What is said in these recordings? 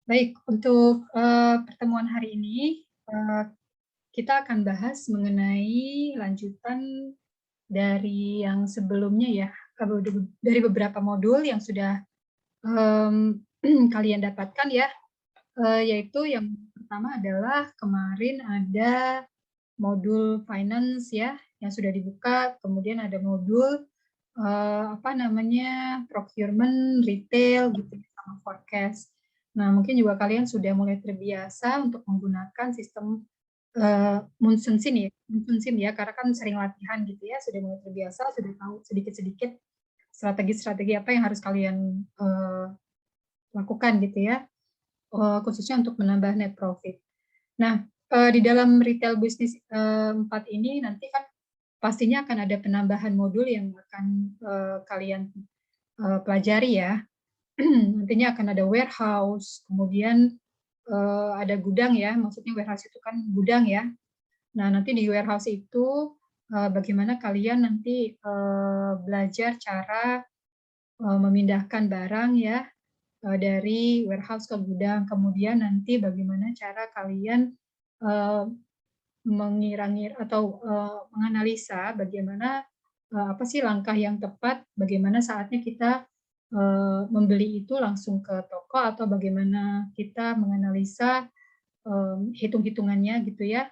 Baik, untuk pertemuan hari ini kita akan bahas mengenai lanjutan dari yang sebelumnya ya, dari beberapa modul yang sudah kalian dapatkan ya, yaitu yang pertama adalah kemarin ada modul finance ya, yang sudah dibuka, kemudian ada modul apa namanya procurement, retail gitu ya, sama forecast. Nah, mungkin juga kalian sudah mulai terbiasa untuk menggunakan sistem Munchausen ya, Munchausen ya, karena kan sering latihan gitu ya, sudah mulai terbiasa, sudah tahu sedikit-sedikit strategi-strategi apa yang harus kalian lakukan gitu ya, khususnya untuk menambah net profit. Nah, di dalam retail bisnis 4 ini nanti kan pastinya akan ada penambahan modul yang akan kalian pelajari ya. Nantinya akan ada warehouse, kemudian ada gudang ya, maksudnya warehouse itu kan gudang ya. Nah, nanti di warehouse itu bagaimana kalian nanti belajar cara memindahkan barang ya dari warehouse ke gudang. Kemudian nanti bagaimana cara kalian mengira-ngira atau menganalisa bagaimana apa sih langkah yang tepat, bagaimana saatnya kita membeli itu langsung ke toko atau bagaimana kita menganalisa hitung-hitungannya gitu ya.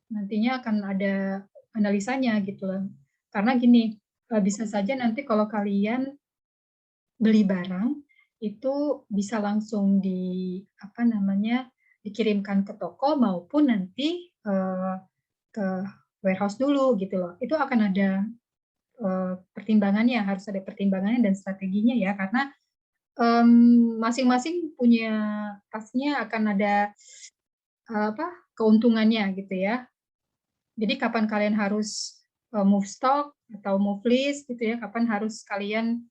Nantinya akan ada analisanya gitu loh. Karena gini, bisa saja nanti kalau kalian beli barang itu bisa langsung apa namanya dikirimkan ke toko maupun nanti ke warehouse dulu gitu loh. Itu akan ada pertimbangannya, harus ada pertimbangannya dan strateginya ya, karena masing-masing punya pastinya akan ada apa keuntungannya gitu ya. Jadi kapan kalian harus move stock atau move list gitu ya, kapan harus kalian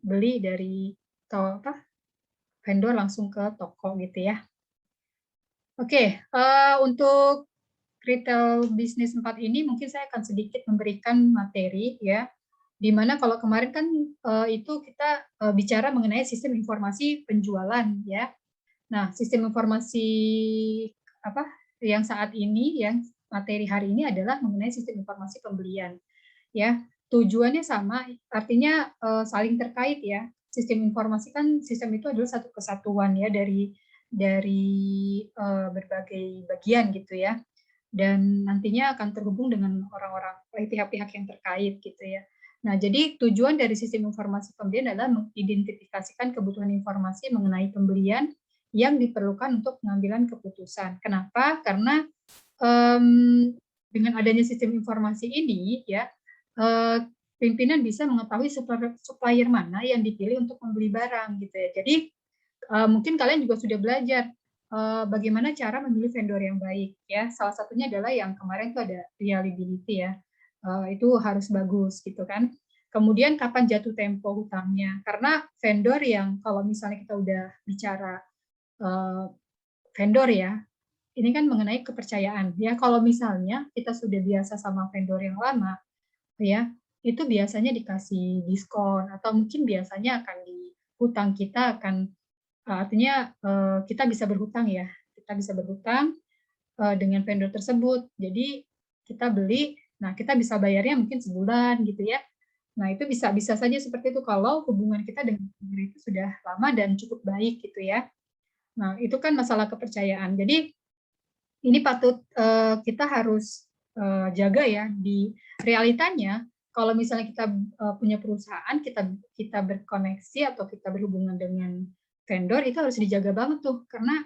beli dari vendor langsung ke toko gitu ya. Oke, untuk retail bisnis 4 ini mungkin saya akan sedikit memberikan materi ya, di mana kalau kemarin kan itu kita bicara mengenai sistem informasi penjualan ya. Nah, sistem informasi apa yang saat ini yang materi hari ini adalah mengenai sistem informasi pembelian ya. Tujuannya sama, artinya saling terkait ya. Sistem informasi kan sistem itu adalah satu kesatuan ya dari berbagai bagian gitu ya. Dan nantinya akan terhubung dengan orang-orang pihak-pihak yang terkait gitu ya. Nah, jadi tujuan dari sistem informasi pembelian adalah mengidentifikasikan kebutuhan informasi mengenai pembelian yang diperlukan untuk pengambilan keputusan. Kenapa? Karena dengan adanya sistem informasi ini ya, pimpinan bisa mengetahui supplier mana yang dipilih untuk membeli barang gitu ya. Jadi mungkin kalian juga sudah belajar bagaimana cara memilih vendor yang baik ya. Salah satunya adalah yang kemarin itu ada reliability ya. Itu harus bagus gitu kan. Kemudian kapan jatuh tempo hutangnya? Karena vendor yang kalau misalnya kita udah bicara vendor ya, ini kan mengenai kepercayaan ya. Kalau misalnya kita sudah biasa sama vendor yang lama ya, itu biasanya dikasih diskon atau mungkin biasanya akan di hutang kita akan artinya kita bisa berhutang ya. Kita bisa berhutang dengan vendor tersebut. Jadi kita beli, nah kita bisa bayarnya mungkin sebulan gitu ya. Nah, itu bisa bisa saja seperti itu kalau hubungan kita dengan vendor itu sudah lama dan cukup baik gitu ya. Nah, itu kan masalah kepercayaan. Jadi ini patut kita harus jaga ya di realitanya. Kalau misalnya kita punya perusahaan, kita berkoneksi atau kita berhubungan dengan vendor itu harus dijaga banget tuh, karena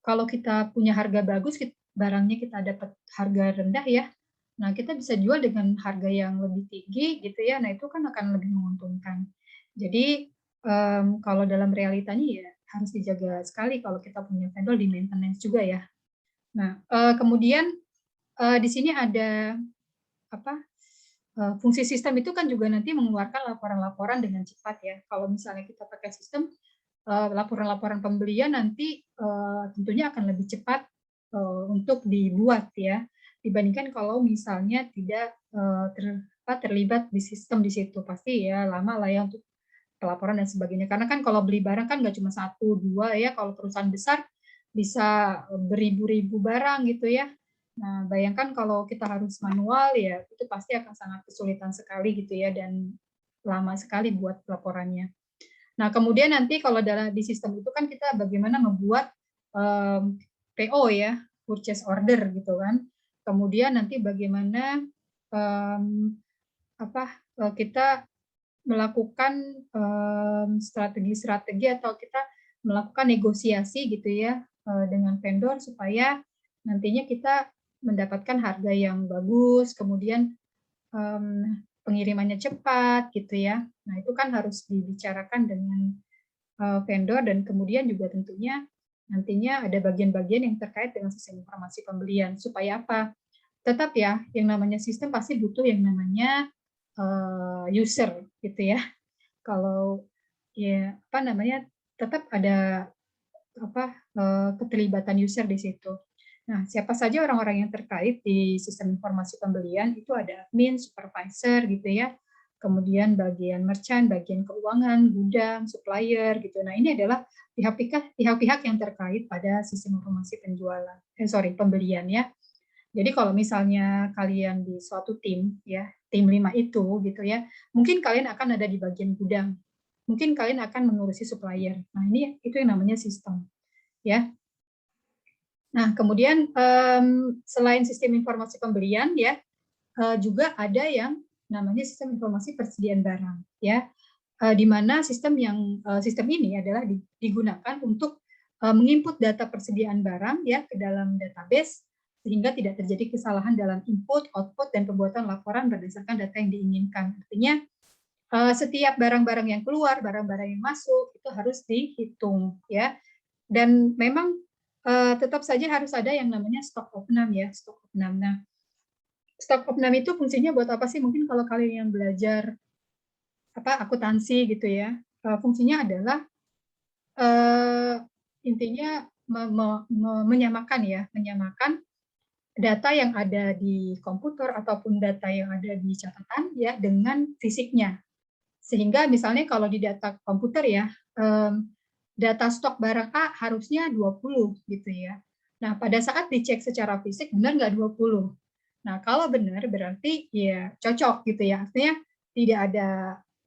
kalau kita punya harga bagus, barangnya kita dapat harga rendah ya. Nah, kita bisa jual dengan harga yang lebih tinggi gitu ya. Nah, itu kan akan lebih menguntungkan. Jadi kalau dalam realitanya ya harus dijaga sekali kalau kita punya vendor di maintenance juga ya. Nah, kemudian di sini ada apa, fungsi sistem itu kan juga nanti mengeluarkan laporan-laporan dengan cepat ya. Kalau misalnya kita pakai sistem, laporan-laporan pembelian nanti tentunya akan lebih cepat untuk dibuat ya, dibandingkan kalau misalnya tidak terlibat di sistem di situ. Pasti ya lama lah ya untuk pelaporan dan sebagainya. Karena kan kalau beli barang kan nggak cuma satu, dua ya. Kalau perusahaan besar bisa beribu-ribu barang gitu ya. Nah, bayangkan kalau kita harus manual ya, itu pasti akan sangat kesulitan sekali gitu ya, dan lama sekali buat pelaporannya. Nah, kemudian nanti kalau di sistem itu kan kita bagaimana membuat PO ya, purchase order gitu kan. Kemudian nanti bagaimana um, kita melakukan strategi-strategi atau kita melakukan negosiasi gitu ya dengan vendor supaya nantinya kita mendapatkan harga yang bagus, kemudian pengirimannya cepat gitu ya. Nah, itu kan harus dibicarakan dengan vendor, dan kemudian juga tentunya nantinya ada bagian-bagian yang terkait dengan sistem informasi pembelian. Supaya apa? Tetap ya, yang namanya sistem pasti butuh yang namanya user gitu ya. Kalau ya apa namanya, tetap ada keterlibatan user di situ. Nah, siapa saja orang-orang yang terkait di sistem informasi pembelian itu ada admin, supervisor gitu ya, kemudian bagian merchant, bagian keuangan, gudang, supplier gitu. Nah, ini adalah pihak-pihak yang terkait pada sistem informasi pembelian ya. Jadi kalau misalnya kalian di suatu tim ya, tim 5 itu gitu ya, mungkin kalian akan ada di bagian gudang. Mungkin kalian akan mengurusi supplier. Nah, ini itu yang namanya sistem ya. Nah, kemudian selain sistem informasi pembelian ya, juga ada yang namanya sistem informasi persediaan barang ya, di mana sistem ini adalah digunakan untuk menginput data persediaan barang ya ke dalam database sehingga tidak terjadi kesalahan dalam input, output, dan pembuatan laporan berdasarkan data yang diinginkan. Artinya setiap barang-barang yang keluar, barang-barang yang masuk itu harus dihitung ya. Dan memang tetap saja harus ada yang namanya stok opnam ya, stok opnam. Nah, stok opnam itu fungsinya buat apa sih? Mungkin kalau kalian yang belajar akuntansi gitu ya, fungsinya adalah intinya menyamakan data yang ada di komputer ataupun data yang ada di catatan ya dengan fisiknya. Sehingga misalnya kalau di data komputer ya, data stok barang A harusnya 20 gitu ya. Nah, pada saat dicek secara fisik benar nggak 20? Nah, kalau benar berarti ya cocok gitu ya. Artinya tidak ada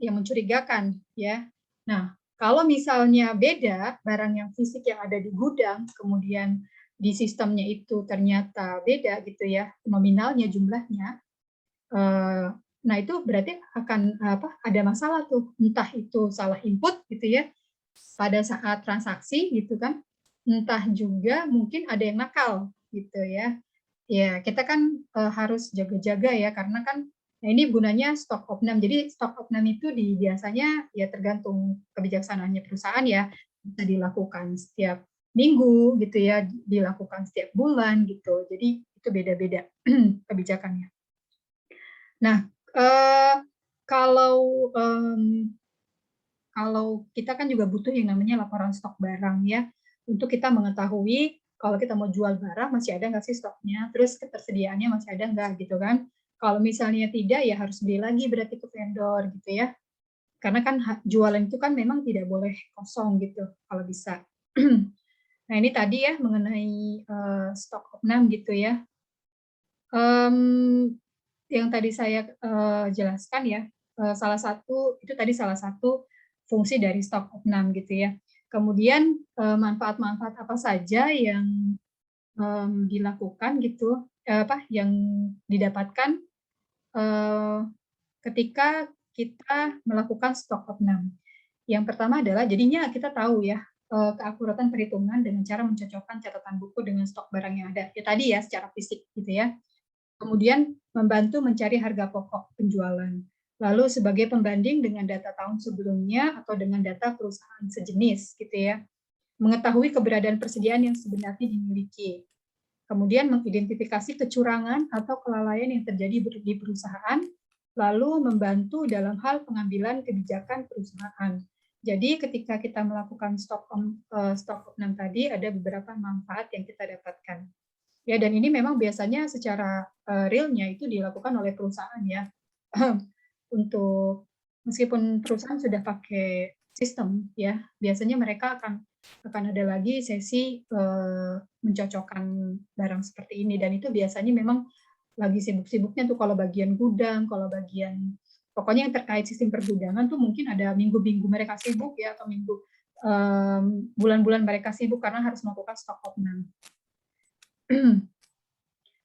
yang mencurigakan ya. Nah, kalau misalnya beda barang yang fisik yang ada di gudang, kemudian di sistemnya itu ternyata beda gitu ya, nominalnya jumlahnya, nah itu berarti akan ada masalah tuh, entah itu salah input gitu ya pada saat transaksi gitu kan, entah juga mungkin ada yang nakal gitu ya. Ya, kita kan harus jaga-jaga ya, karena kan nah ini gunanya stok opnam. Jadi stok opnam itu biasanya ya tergantung kebijaksanaannya perusahaan ya, bisa dilakukan setiap minggu gitu ya, dilakukan setiap bulan gitu. Jadi itu beda-beda kebijakannya. Nah, kalau kalau kita kan juga butuh yang namanya laporan stok barang ya, untuk kita mengetahui kalau kita mau jual barang masih ada nggak sih stoknya, terus ketersediaannya masih ada nggak gitu kan. Kalau misalnya tidak ya harus beli lagi berarti ke vendor gitu ya. Karena kan jualan itu kan memang tidak boleh kosong gitu kalau bisa. Nah ini tadi ya mengenai stok opnam gitu ya. Yang tadi saya jelaskan ya, salah satu fungsi dari stok opnam gitu ya. Kemudian manfaat-manfaat apa saja yang dilakukan gitu, yang didapatkan ketika kita melakukan stok opnam. Yang pertama adalah jadinya kita tahu ya keakuratan perhitungan dengan cara mencocokkan catatan buku dengan stok barang yang ada. Ya tadi ya secara fisik gitu ya. Kemudian membantu mencari harga pokok penjualan. Lalu sebagai pembanding dengan data tahun sebelumnya atau dengan data perusahaan sejenis gitu ya. Mengetahui keberadaan persediaan yang sebenarnya dimiliki. Kemudian mengidentifikasi kecurangan atau kelalaian yang terjadi di perusahaan, lalu membantu dalam hal pengambilan kebijakan perusahaan. Jadi ketika kita melakukan stok opnam tadi ada beberapa manfaat yang kita dapatkan. Ya, dan ini memang biasanya secara realnya itu dilakukan oleh perusahaan ya untuk Meskipun perusahaan sudah pakai sistem ya, biasanya mereka akan ada lagi sesi, mencocokkan barang seperti ini, dan itu biasanya memang lagi sibuk-sibuknya tuh kalau bagian gudang, kalau bagian pokoknya yang terkait sistem pergudangan tuh mungkin ada minggu-minggu mereka sibuk ya, atau bulan-bulan mereka sibuk karena harus melakukan stok opnam.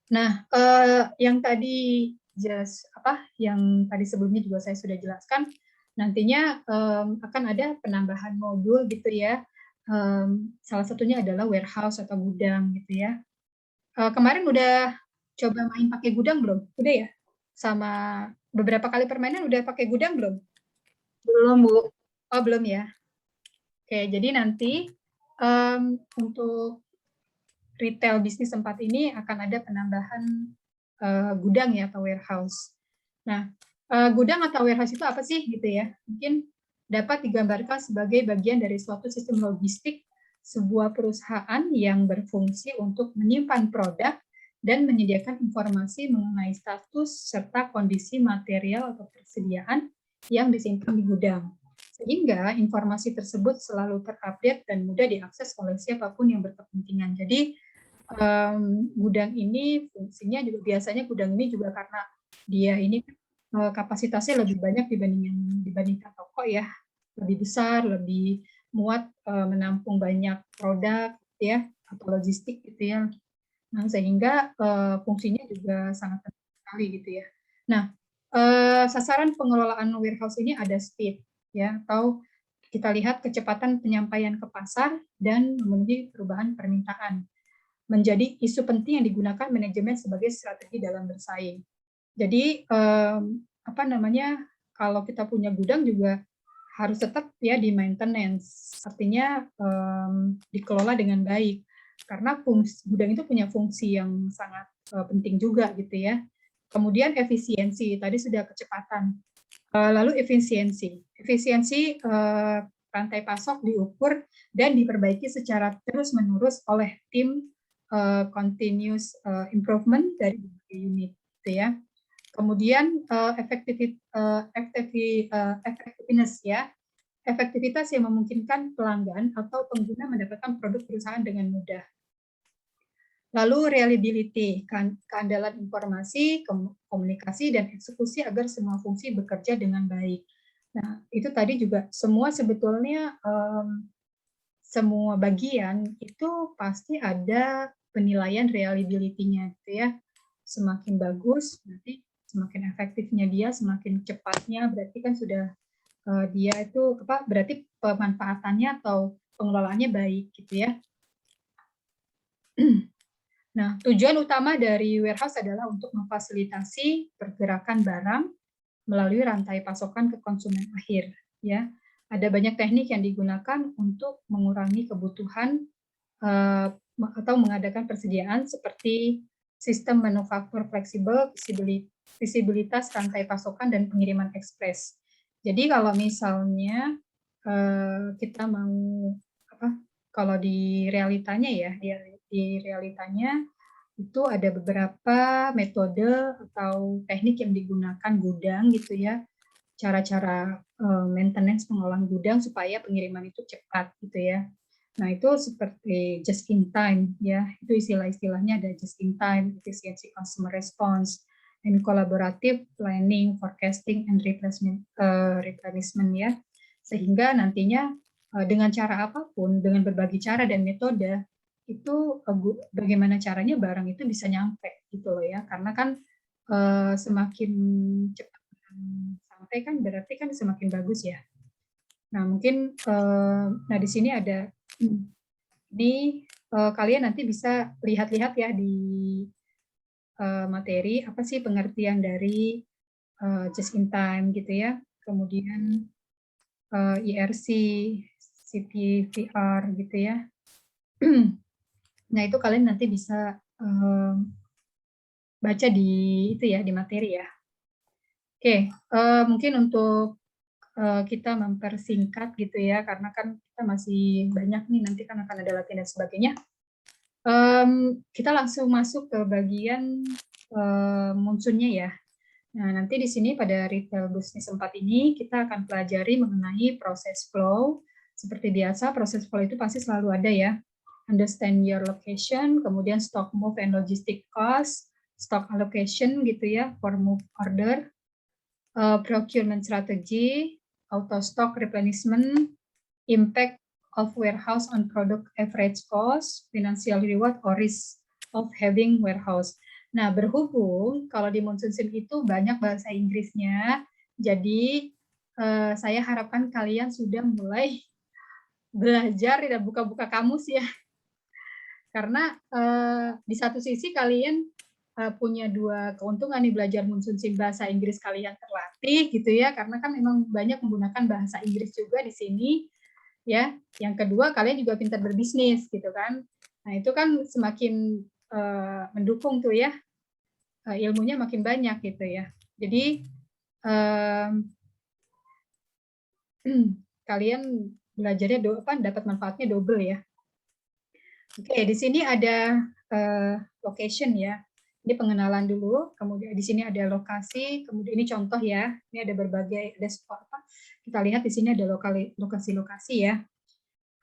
Nah, yang tadi sebelumnya juga saya sudah jelaskan, nantinya akan ada penambahan modul gitu ya. Salah satunya adalah warehouse atau gudang gitu ya. Kemarin udah coba main pakai gudang belum? Udah ya? Sama beberapa kali permainan udah pakai gudang belum? Belum, Bu. Oh, belum ya. Oke, jadi nanti untuk retail bisnis tempat ini akan ada penambahan gudang ya atau warehouse. Nah, gudang atau warehouse itu apa sih gitu ya? Mungkin dapat digambarkan sebagai bagian dari suatu sistem logistik sebuah perusahaan yang berfungsi untuk menyimpan produk dan menyediakan informasi mengenai status serta kondisi material atau persediaan yang disimpan di gudang. Sehingga informasi tersebut selalu terupdate dan mudah diakses oleh siapapun yang berkepentingan. Jadi gudang ini fungsinya juga biasanya gudang ini juga karena dia ini kapasitasnya lebih banyak dibandingkan toko ya, lebih besar, lebih muat menampung banyak produk ya atau logistik gitu ya. Nah, sehingga fungsinya juga sangat penting sekali gitu ya. Nah, sasaran pengelolaan warehouse ini ada speed ya, atau kita lihat kecepatan penyampaian ke pasar dan memenuhi perubahan permintaan, menjadi isu penting yang digunakan manajemen sebagai strategi dalam bersaing. Jadi kalau kita punya gudang juga harus tetap ya di maintenance, artinya dikelola dengan baik, karena gudang itu punya fungsi yang sangat penting juga gitu ya. Kemudian efisiensi, tadi sudah kecepatan. Lalu efisiensi rantai pasok diukur dan diperbaiki secara terus-menerus oleh tim continuous improvement dari berbagai unit, gitu ya. Kemudian effectiveness ya, efektivitas yang memungkinkan pelanggan atau pengguna mendapatkan produk perusahaan dengan mudah. Lalu reliability, keandalan informasi, komunikasi, dan eksekusi agar semua fungsi bekerja dengan baik. Nah, itu tadi juga semua sebetulnya semua bagian itu pasti ada penilaian reliability-nya gitu ya. Semakin bagus, nanti semakin efektifnya dia, semakin cepatnya, berarti kan sudah dia itu berarti pemanfaatannya atau pengelolaannya baik gitu ya. Nah, tujuan utama dari warehouse adalah untuk memfasilitasi pergerakan barang melalui rantai pasokan ke konsumen akhir. Ya, ada banyak teknik yang digunakan untuk mengurangi kebutuhan atau mengadakan persediaan seperti sistem manufaktur fleksibel, visibilitas rantai pasokan, dan pengiriman ekspres. Jadi kalau misalnya kita mau kalau di realitanya ya, di realitanya itu ada beberapa metode atau teknik yang digunakan gudang gitu ya, cara-cara maintenance pengolahan gudang supaya pengiriman itu cepat gitu ya. Nah, itu seperti just in time ya, itu istilah-istilahnya ada just in time, efficiency customer response, and collaborative planning, forecasting, and replenishment ya. Sehingga nantinya dengan cara apapun, dengan berbagai cara dan metode, itu bagaimana caranya barang itu bisa nyampe gitu loh ya, karena kan semakin cepat sampai kan berarti kan semakin bagus ya. Nah, mungkin di sini ada kalian nanti bisa lihat-lihat ya di materi apa sih pengertian dari just in time gitu ya. Kemudian IRC, CPVR gitu ya. Nah, itu kalian nanti bisa baca di itu ya, di materi ya. Oke, mungkin untuk kita mempersingkat gitu ya, karena kan kita masih banyak nih, nanti kan akan ada latihan dan sebagainya. Kita langsung masuk ke bagian munculnya ya. Nah, nanti di sini pada retail bisnis 4 ini kita akan pelajari mengenai proses flow. Seperti biasa, proses flow itu pasti selalu ada ya. Understand your location, kemudian stock move and logistic cost, stock allocation gitu ya, for move order, procurement strategy, auto stock replenishment, impact of warehouse on product average cost, financial reward or risk of having warehouse. Nah, berhubung kalau di Monsoon Sim itu banyak bahasa Inggrisnya, jadi saya harapkan kalian sudah mulai belajar dan buka-buka kamus ya, karena di satu sisi kalian punya dua keuntungan nih, belajar Monsoon Sim, bahasa Inggris kalian terlatih gitu ya, karena kan memang banyak menggunakan bahasa Inggris juga di sini ya. Yang kedua, kalian juga pintar berbisnis gitu kan. Nah, itu kan semakin mendukung tuh ya, ilmunya makin banyak gitu ya. Jadi kalian belajarnya dapat manfaatnya double ya. Oke, di sini ada location ya. Ini pengenalan dulu, kemudian di sini ada lokasi, kemudian ini contoh ya. Ini ada berbagai, ada spot apa? Kita lihat di sini ada lokasi-lokasi ya.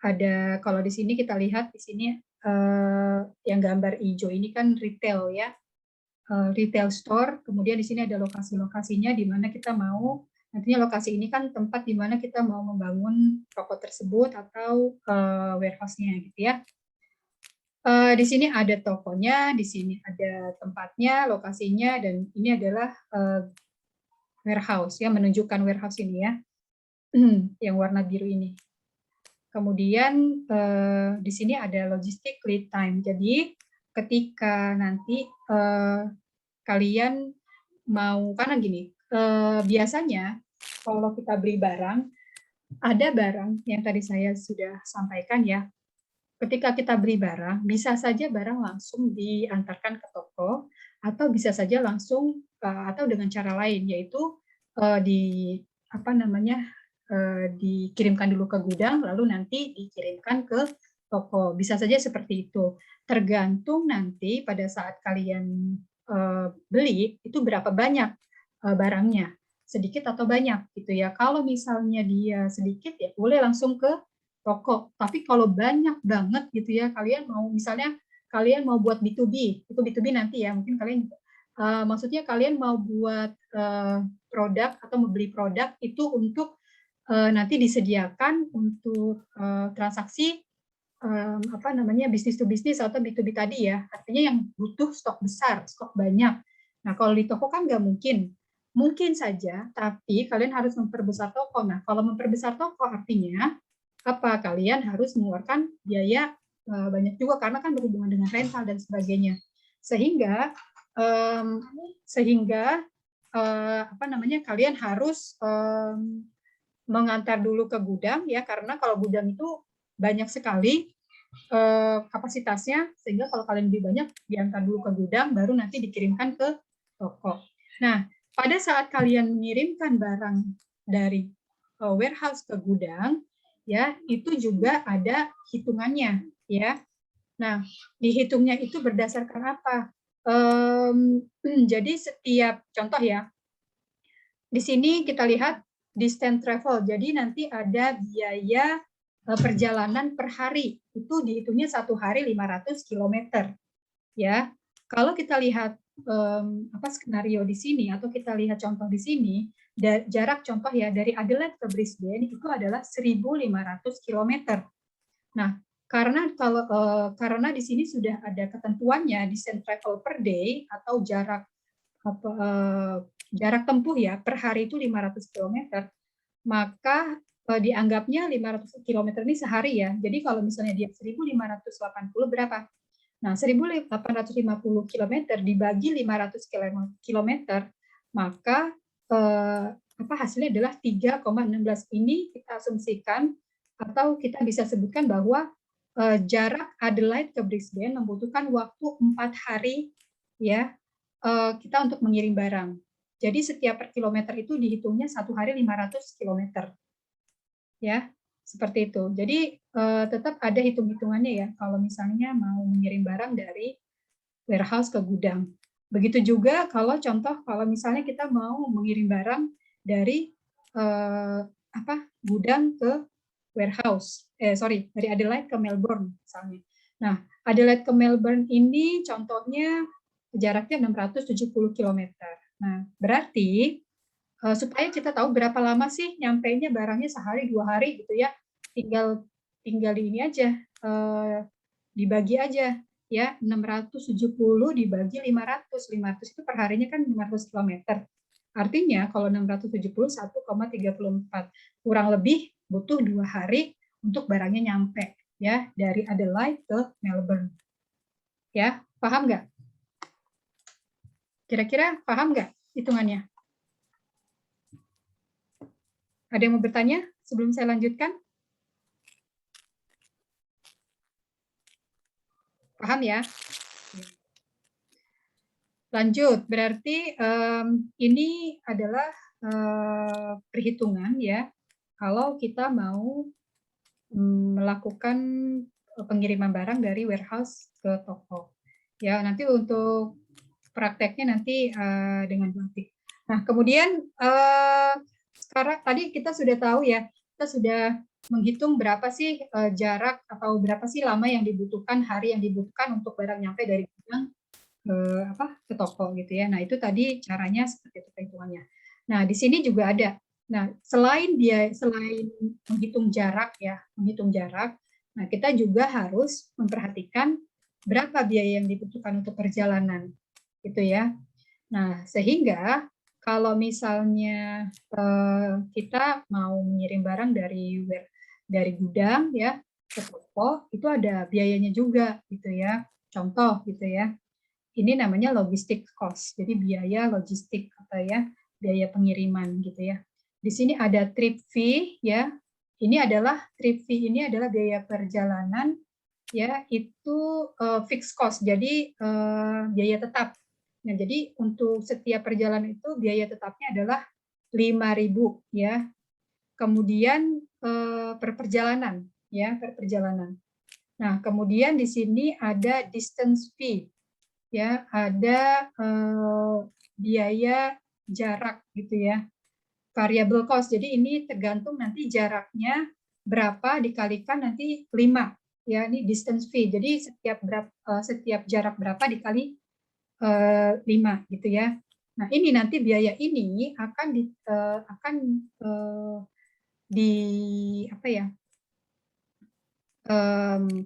Ada, kalau di sini kita lihat di sini yang gambar hijau ini kan retail ya, retail store. Kemudian di sini ada lokasi-lokasinya di mana kita mau, nantinya lokasi ini kan tempat di mana kita mau membangun toko tersebut atau warehouse-nya gitu ya. Di sini ada tokonya, di sini ada tempatnya, lokasinya, dan ini adalah warehouse ya, menunjukkan warehouse ini ya, yang warna biru ini. Kemudian di sini ada logistik lead time. Jadi ketika nanti kalian mau, karena gini, biasanya kalau kita beli barang, ada barang yang tadi saya sudah sampaikan ya, ketika kita beli barang, bisa saja barang langsung diantarkan ke toko, atau bisa saja langsung, atau dengan cara lain, yaitu di apa namanya, dikirimkan dulu ke gudang, lalu nanti dikirimkan ke toko. Bisa saja seperti itu. Tergantung nanti pada saat kalian beli itu berapa banyak barangnya, sedikit atau banyak gitu ya. Kalau misalnya dia sedikit ya boleh langsung ke toko. Tapi kalau banyak banget gitu ya, kalian mau misalnya kalian mau buat B2B, itu B2B nanti ya, mungkin kalian maksudnya kalian mau buat produk atau membeli produk itu untuk nanti disediakan untuk transaksi apa namanya, bisnis to bisnis atau B2B tadi ya, artinya yang butuh stok besar, stok banyak. Nah, kalau di toko kan nggak mungkin. Mungkin saja, tapi kalian harus memperbesar toko. Nah, kalau memperbesar toko artinya apa? Kalian harus mengeluarkan biaya banyak juga karena kan berhubungan dengan rental dan sebagainya. Sehingga um, sehingga apa namanya? Kalian harus mengantar dulu ke gudang ya, karena kalau gudang itu banyak sekali kapasitasnya, sehingga kalau kalian beli banyak diantar dulu ke gudang baru nanti dikirimkan ke toko. Nah, pada saat kalian mengirimkan barang dari warehouse ke gudang ya, itu juga ada hitungannya ya. Nah, dihitungnya itu berdasarkan apa? Jadi setiap contoh ya, di sini kita lihat distance travel. Jadi nanti ada biaya perjalanan per hari. Itu dihitungnya satu hari 500 km. Ya, kalau kita lihat apa skenario di sini atau kita lihat contoh di sini, jarak contoh ya dari Adelaide ke Brisbane itu adalah 1.500 km. Nah, karena di sini sudah ada ketentuannya distance travel per day atau apa, jarak tempuh ya per hari itu 500 km, maka dianggapnya 500 km ini sehari ya. Jadi kalau misalnya dia 1.580 berapa? Nah, 1.850 km dibagi 500 km, maka apa hasilnya adalah 3,16. Ini kita asumsikan atau kita bisa sebutkan bahwa jarak Adelaide ke Brisbane membutuhkan waktu 4 hari ya, kita untuk mengirim barang. Jadi setiap per kilometer itu dihitungnya satu hari 500 km. Ya, seperti itu. Jadi tetap ada hitung-hitungannya ya kalau misalnya mau mengirim barang dari warehouse ke gudang. Begitu juga kalau contoh kalau misalnya kita mau mengirim barang dari gudang ke warehouse, dari Adelaide ke Melbourne misalnya. Nah, Adelaide ke Melbourne ini contohnya jaraknya 670 km. Nah, berarti supaya kita tahu berapa lama sih nyampainya barangnya sehari 2 hari gitu ya, tinggal tinggal ini aja, dibagi aja ya, 670 dibagi 500, 500 itu perharinya kan 500 km. Artinya kalau 670 1,34, kurang lebih butuh 2 hari untuk barangnya nyampe ya dari Adelaide ke Melbourne. Ya, paham nggak? Kira-kira paham nggak hitungannya? Ada yang mau bertanya sebelum saya lanjutkan? Paham ya? Lanjut, berarti ini adalah perhitungan ya, kalau kita mau melakukan pengiriman barang dari warehouse ke toko. Ya, nanti untuk prakteknya nanti dengan grafik. Nah, kemudian sekarang tadi kita sudah tahu ya, kita sudah menghitung berapa sih jarak atau berapa sih lama yang dibutuhkan, hari yang dibutuhkan untuk barang nyampe dari gudang ke toko gitu ya. Nah, itu tadi caranya seperti itu perhitungannya. Nah, di sini juga ada. Nah, selain menghitung jarak ya, menghitung jarak, nah kita juga harus memperhatikan berapa biaya yang dibutuhkan untuk perjalanan gitu ya. Nah, sehingga kalau misalnya kita mau mengirim barang dari gudang ya ke toko, itu ada biayanya juga gitu ya. Contoh gitu ya, ini namanya logistik cost, jadi biaya logistik atau ya biaya pengiriman gitu ya. Di sini ada trip fee ya. Ini adalah trip fee ini adalah biaya perjalanan ya, itu fixed cost. Jadi biaya tetap. Nah, jadi untuk setiap perjalanan itu biaya tetapnya adalah 5.000 ya. Kemudian per perjalanan ya, per perjalanan. Nah, kemudian di sini ada distance fee ya, ada biaya jarak gitu ya, variable cost. Jadi ini tergantung nanti jaraknya berapa dikalikan nanti 5 ya, ini distance fee. Jadi setiap jarak berapa dikali 5 gitu ya. Nah, ini nanti biaya ini akan di apa ya,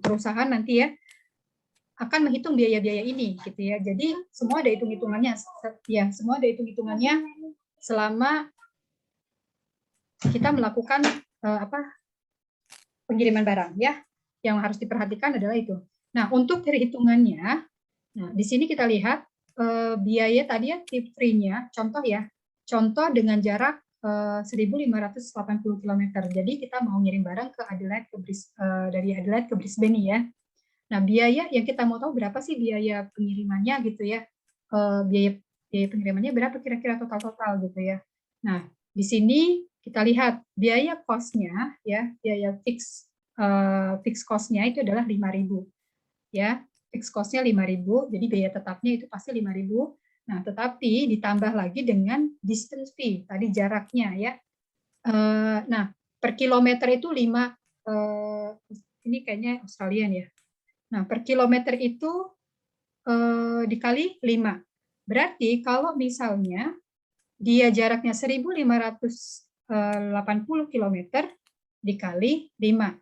perusahaan nanti ya akan menghitung biaya-biaya ini gitu ya. Jadi semua ada hitung-hitungannya ya, semua ada hitung-hitungannya selama kita melakukan pengiriman barang ya. Yang harus diperhatikan adalah itu. Nah, untuk perhitungannya, nah di sini kita lihat biaya tadi ya, tip free-nya, contoh ya. Contoh dengan jarak 1.580 km. Jadi kita mau ngirim barang ke Adelaide dari Adelaide ke Brisbane ya. Nah, biaya yang kita mau tahu berapa sih biaya pengirimannya gitu ya. Biaya pengirimannya berapa kira-kira total gitu ya. Nah, di sini kita lihat biaya cost-nya ya, biaya fix cost-nya itu adalah 5.000 ya. Fix cost-nya 5.000, jadi biaya tetapnya itu pasti 5.000. Nah, tetapi ditambah lagi dengan distance fee, tadi jaraknya ya. Nah, per kilometer itu 5, ini kayaknya Australian ya. Nah, per kilometer itu dikali 5. Berarti kalau misalnya dia jaraknya 1.580 km dikali 5.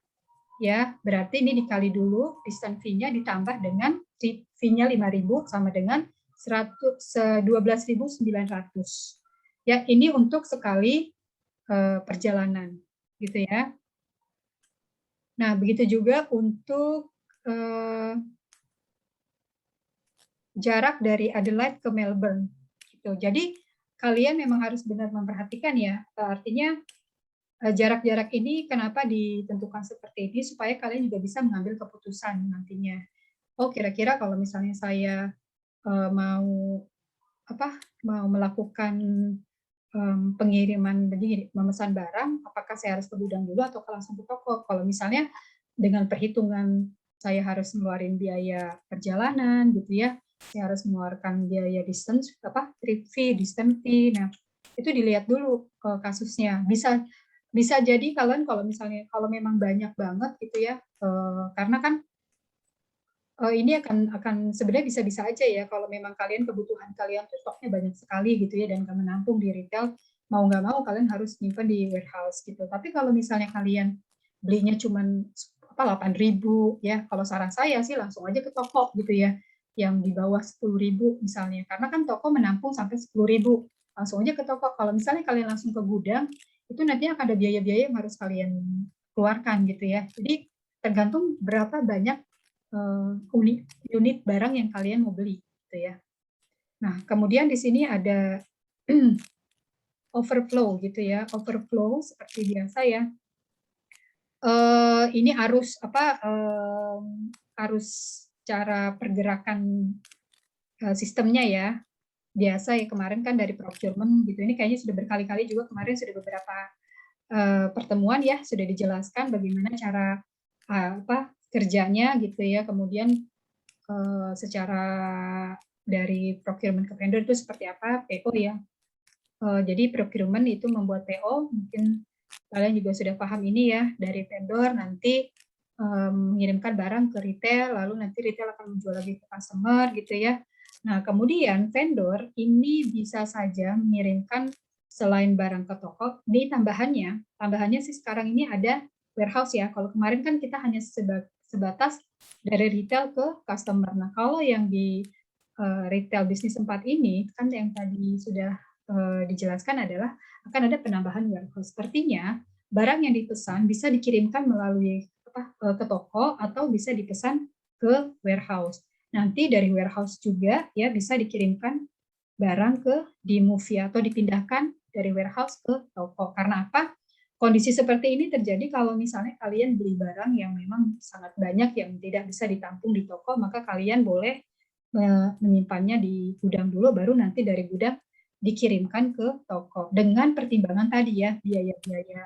Ya, berarti ini dikali dulu distance fee-nya ditambah dengan fee-nya 5.000 sama dengan 12.900. Ya, ini untuk sekali perjalanan gitu ya. Nah, begitu juga untuk jarak dari Adelaide ke Melbourne gitu. Jadi kalian memang harus benar memperhatikan ya. Artinya jarak-jarak ini kenapa ditentukan seperti ini supaya kalian juga bisa mengambil keputusan nantinya. Oh, kira-kira kalau misalnya saya mau melakukan pengiriman begini, memesan barang, apakah saya harus ke gudang dulu atau langsung ke toko? Kalau misalnya dengan perhitungan saya harus ngeluarin biaya perjalanan gitu ya, saya harus mengeluarkan biaya distance, trip fee, distance fee. Nah, itu dilihat dulu kasusnya. Bisa jadi kalian kalau misalnya kalau memang banyak banget gitu ya, karena kan ini akan sebenarnya bisa-bisa aja ya kalau memang kebutuhan kalian tuh stoknya banyak sekali gitu ya dan nggak menampung di retail, mau nggak mau kalian harus nyimpan di warehouse gitu. Tapi kalau misalnya kalian belinya cuman 8.000 ya, kalau saran saya sih langsung aja ke toko gitu ya, yang di bawah 10.000 misalnya, karena kan toko menampung sampai 10.000, langsung aja ke toko. Kalau misalnya kalian langsung ke gudang, itu nanti akan ada biaya-biaya yang harus kalian keluarkan gitu ya. Jadi tergantung berapa banyak unit barang yang kalian mau beli gitu ya. Nah, kemudian di sini ada overflow gitu ya. Overflow seperti biasa ya. Ini arus cara pergerakan sistemnya ya. Biasa ya, kemarin kan dari procurement gitu. Ini kayaknya sudah berkali-kali juga, kemarin sudah beberapa pertemuan ya, sudah dijelaskan bagaimana cara kerjanya gitu ya. Kemudian secara dari procurement ke vendor itu seperti apa, PO ya. Jadi procurement itu membuat PO, mungkin kalian juga sudah paham ini ya, dari vendor nanti mengirimkan barang ke retail, lalu nanti retail akan menjual lagi ke customer gitu ya. Nah, kemudian vendor ini bisa saja mengirimkan selain barang ke toko, ini tambahannya sih sekarang ini ada warehouse ya. Kalau kemarin kan kita hanya sebatas dari retail ke customer. Nah, kalau yang di retail bisnis 4 ini, kan yang tadi sudah dijelaskan adalah akan ada penambahan warehouse. Sepertinya barang yang dipesan bisa dikirimkan melalui ke toko atau bisa dipesan ke warehouse. Nanti dari warehouse juga ya bisa dikirimkan barang ke di-move ya, atau dipindahkan dari warehouse ke toko. Karena apa? Kondisi seperti ini terjadi kalau misalnya kalian beli barang yang memang sangat banyak yang tidak bisa ditampung di toko, maka kalian boleh menyimpannya di gudang dulu, baru nanti dari gudang dikirimkan ke toko. Dengan pertimbangan tadi ya, biaya-biaya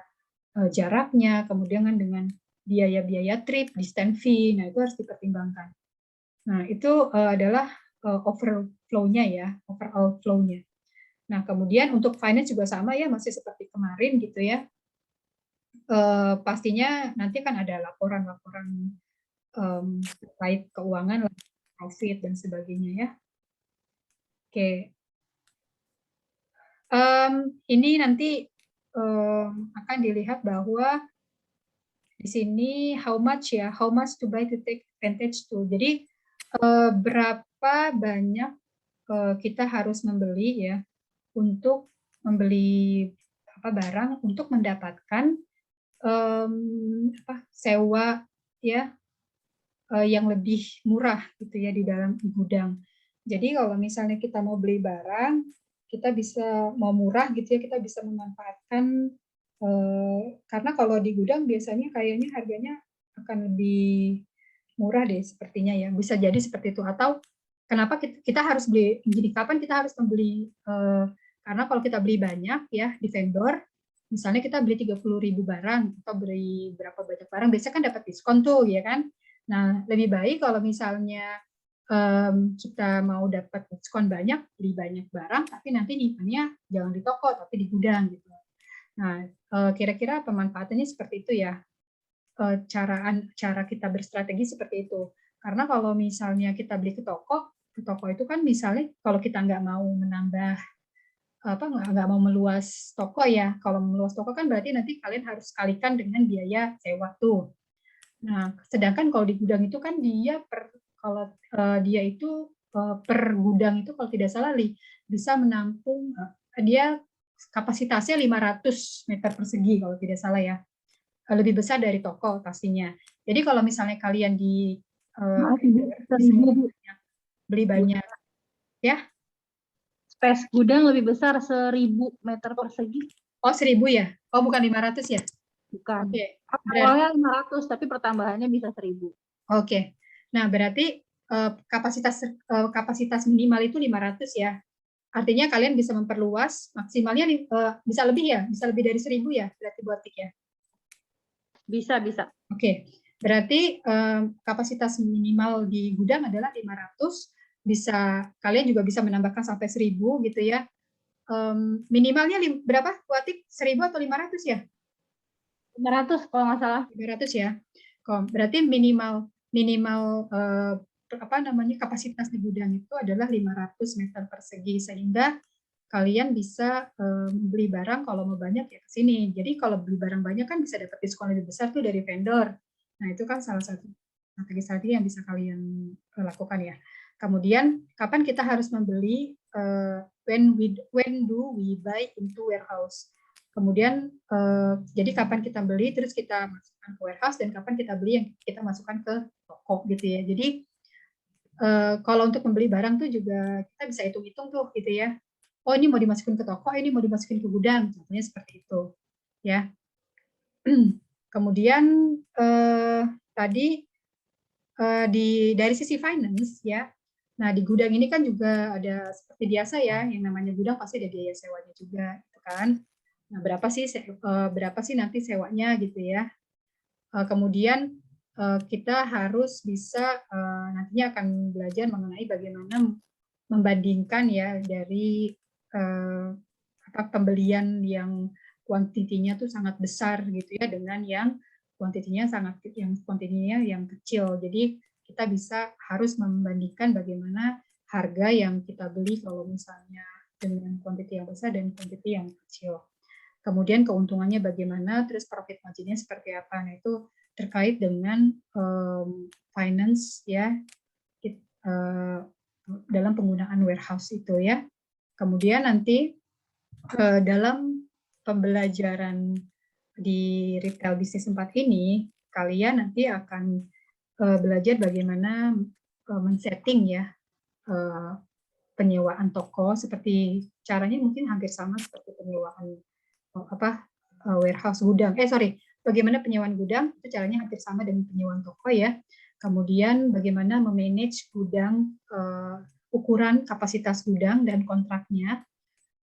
jaraknya, kemudian dengan biaya-biaya trip, distance fee, nah itu harus dipertimbangkan. Nah itu adalah overflow-nya ya, overall flow-nya. Nah kemudian untuk finance juga sama ya, masih seperti kemarin gitu ya. Pastinya nanti kan ada laporan-laporan terkait keuangan, profit dan sebagainya ya. Oke, ini nanti akan dilihat bahwa di sini how much to buy to take advantage to. Jadi berapa banyak kita harus membeli ya untuk membeli barang untuk mendapatkan sewa ya yang lebih murah gitu ya di dalam gudang. Jadi kalau misalnya kita mau beli barang, kita bisa mau murah gitu ya, kita bisa memanfaatkan karena kalau di gudang biasanya kayaknya harganya akan lebih murah deh sepertinya ya. Bisa jadi seperti itu. Atau kenapa kita harus beli? Jadi kapan kita harus membeli? Karena kalau kita beli banyak ya di vendor, misalnya kita beli 30.000 barang atau beli berapa banyak barang, biasanya kan dapat diskon tuh ya kan. Nah, lebih baik kalau misalnya kita mau dapat diskon banyak, beli banyak barang, tapi nanti nyimpannya jangan di toko, tapi di gudang gitu. Nah, kira-kira pemanfaatannya seperti itu ya. Cara kita berstrategi seperti itu. Karena kalau misalnya kita beli ke toko itu kan misalnya kalau kita nggak mau menambah nggak mau meluas toko ya. Kalau meluas toko kan berarti nanti kalian harus kalikan dengan biaya sewa tuh. Nah, sedangkan kalau di gudang itu kan dia per gudang itu kalau tidak salah bisa menampung dia kapasitasnya 500 meter persegi kalau tidak salah ya. Lebih besar dari toko pastinya. Jadi kalau misalnya kalian beli banyak ya. Space gudang lebih besar 1.000 meter persegi. Oh, 1.000 ya? Oh, bukan 500 ya? Bukan. Oke. Awalnya 500, tapi pertambahannya bisa 1.000. Oke. Nah, berarti kapasitas minimal itu 500 ya. Artinya kalian bisa memperluas, maksimalnya bisa lebih ya? Bisa lebih dari 1.000 ya? Berarti buat tik ya? Bisa. Oke. Berarti kapasitas minimal di gudang adalah 500, kalian juga bisa menambahkan sampai 1.000 gitu ya. Minimalnya berapa, Bu Atik? 1.000 atau 500 ya? 500 kalau nggak salah. 500 ya. Berarti minimal kapasitas di gudang itu adalah 500 meter persegi, sehingga kalian bisa beli barang kalau mau banyak ya ke sini. Jadi kalau beli barang banyak kan bisa dapat diskon lebih besar tuh dari vendor. Nah, itu kan salah satu strategi yang bisa kalian lakukan ya. Kemudian kapan kita harus membeli, when do we buy into warehouse. Kemudian jadi kapan kita beli terus kita masukkan ke warehouse, dan kapan kita beli yang kita masukkan ke toko gitu ya. Jadi kalau untuk membeli barang tuh juga kita bisa hitung-hitung tuh gitu ya. Oh, ini mau dimasukin ke toko, ini mau dimasukin ke gudang, contohnya seperti itu ya. Kemudian tadi dari sisi finance ya. Nah, di gudang ini kan juga ada seperti biasa ya, yang namanya gudang pasti ada biaya sewanya juga gitu kan. Nah, berapa sih nanti sewanya gitu ya. Kemudian kita harus bisa nantinya akan belajar mengenai bagaimana membandingkan ya dari pembelian yang kuantitinya tuh sangat besar gitu ya, dengan yang kuantitinya yang kecil. Jadi kita harus membandingkan bagaimana harga yang kita beli kalau misalnya dengan kuantiti yang besar dan kuantiti yang kecil. Kemudian keuntungannya bagaimana, terus profit margin-nya seperti apa. Nah, itu terkait dengan finance ya, dalam penggunaan warehouse itu ya. Kemudian nanti dalam pembelajaran di retail bisnis 4 ini, kalian nanti akan belajar bagaimana men-setting ya penyewaan toko, seperti caranya mungkin hampir sama seperti penyewaan warehouse gudang. Bagaimana penyewaan gudang itu caranya hampir sama dengan penyewaan toko ya. Kemudian bagaimana memanage gudang, ukuran kapasitas gudang dan kontraknya.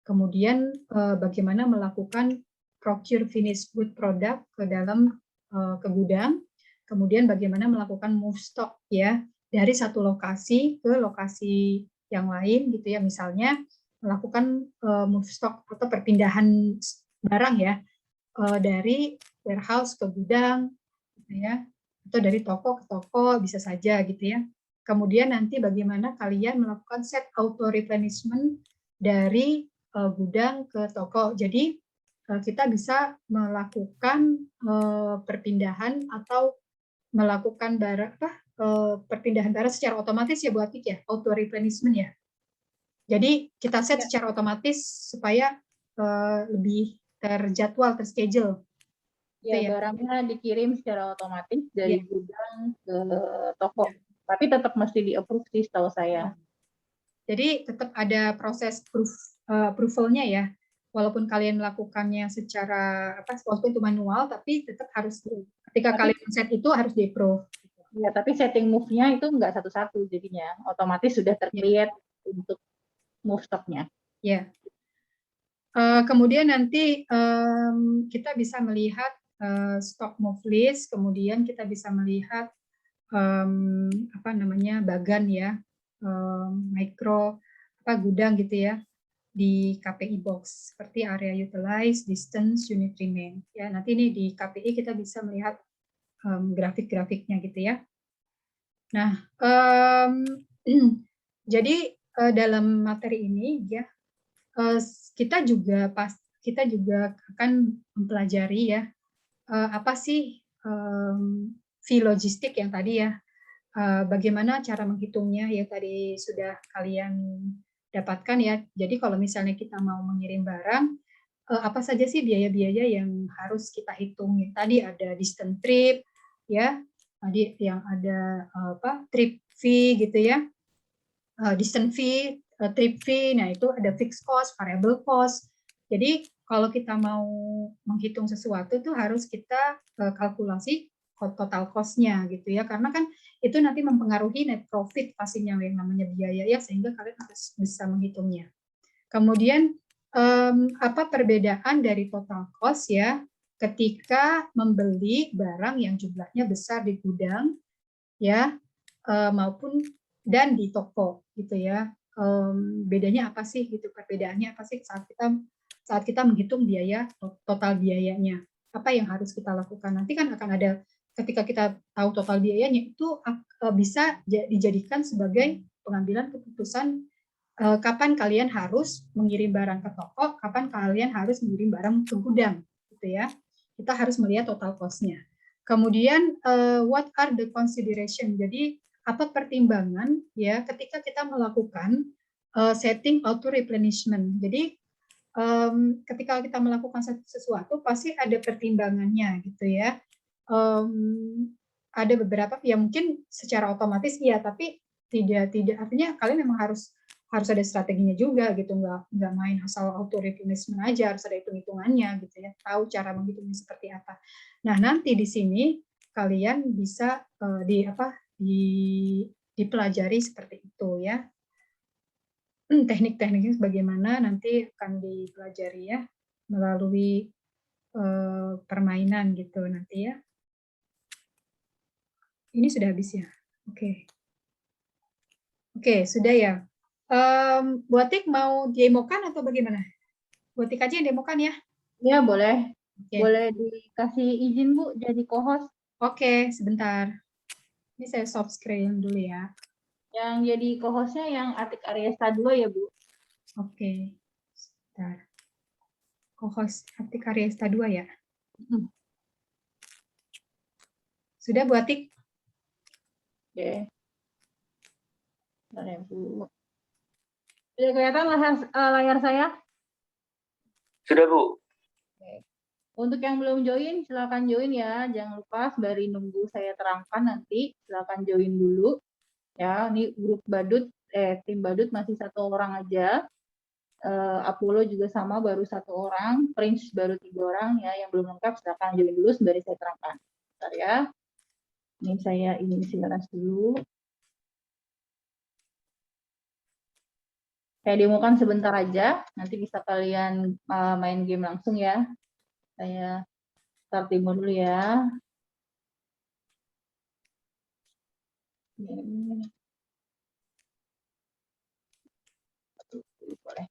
Kemudian bagaimana melakukan procure finished good product ke dalam ke gudang. Kemudian bagaimana melakukan move stock ya dari satu lokasi ke lokasi yang lain gitu ya, misalnya melakukan move stock atau perpindahan barang ya dari warehouse ke gudang gitu ya, atau dari toko ke toko bisa saja gitu ya. Kemudian nanti bagaimana kalian melakukan set auto replenishment dari gudang ke toko. Jadi kita bisa melakukan perpindahan atau melakukan perpindahan barang secara otomatis ya Bu Atik ya, auto replenishment ya. Jadi kita set secara otomatis supaya lebih terjadwal, terschedule. Ya, barangnya dikirim secara otomatis dari gudang ke toko. Tapi tetap mesti di-approve sih setahu saya. Jadi tetap ada proses approval-nya ya. Walaupun kalian melakukannya secara walaupun itu manual, tapi tetap harus ketika kalian set itu harus di-approve. Ya, tapi setting move-nya itu enggak satu-satu jadinya. Otomatis sudah tercreate untuk move stock-nya. Ya. Kemudian nanti kita bisa melihat stock move list, kemudian kita bisa melihat bagan ya, micro gudang gitu ya di KPI box, seperti area utilize, distance, unit remain ya. Nanti ini di KPI kita bisa melihat grafik-grafiknya gitu ya. Nah, jadi dalam materi ini ya kita juga akan mempelajari ya apa sih fee logistik yang tadi ya, bagaimana cara menghitungnya yang tadi sudah kalian dapatkan ya. Jadi kalau misalnya kita mau mengirim barang, apa saja sih biaya-biaya yang harus kita hitung? Tadi ada distance trip ya, tadi yang ada trip fee gitu ya, distance fee, trip fee. Nah, itu ada fixed cost, variable cost. Jadi kalau kita mau menghitung sesuatu itu harus kita kalkulasi total cost-nya gitu ya, karena kan itu nanti mempengaruhi net profit pastinya yang namanya biaya ya, sehingga kalian harus bisa menghitungnya. Kemudian apa perbedaan dari total cost ya ketika membeli barang yang jumlahnya besar di gudang ya maupun dan di toko gitu ya. Bedanya apa sih gitu, perbedaannya apa sih saat kita menghitung biaya total biayanya, apa yang harus kita lakukan. Nanti kan akan ada ketika kita tahu total biayanya itu bisa dijadikan sebagai pengambilan keputusan kapan kalian harus mengirim barang ke toko, kapan kalian harus mengirim barang ke gudang gitu ya. Kita harus melihat total cost-nya. Kemudian what are the consideration? Jadi apa pertimbangan ya ketika kita melakukan setting auto replenishment. Jadi ketika kita melakukan sesuatu pasti ada pertimbangannya gitu ya. Ada beberapa ya mungkin secara otomatis iya, tapi tidak artinya kalian memang harus ada strateginya juga gitu, nggak main asal auto replenishment aja, harus ada hitung-hitungannya gitu ya, tahu cara menghitungnya seperti apa. Nah nanti di sini kalian bisa dipelajari seperti itu ya. Teknik-tekniknya bagaimana nanti akan dipelajari ya melalui permainan gitu nanti ya. Ini sudah habis ya. Oke, sudah ya. Buatik mau demokan atau bagaimana? Buatik aja yang demokan ya. Ya boleh. Boleh dikasih izin Bu jadi co-host. Oke, sebentar. Ini saya soft screen dulu ya. Yang jadi co-hostnya yang Atik Aryesta 2 ya Bu. Oke, sebentar. Co-host Atik Aryesta 2 ya. Sudah Buatik? Oke. Bentar ya Bu. Sudah kelihatan layar saya? Sudah Bu. Oke. Untuk yang belum join, silakan join ya. Jangan lupa sembari nunggu saya terangkan nanti, silakan join dulu. Ya, ini grup Badut, tim Badut masih 1 orang aja. Apollo juga sama, baru 1 orang. Prince baru 3 orang ya. Yang belum lengkap silakan join dulu sembari saya terangkan. Bentar ya. Ini saya ingin silakan dulu. Saya demokan sebentar aja. Nanti bisa kalian main game langsung ya. Saya start demo dulu ya. Boleh.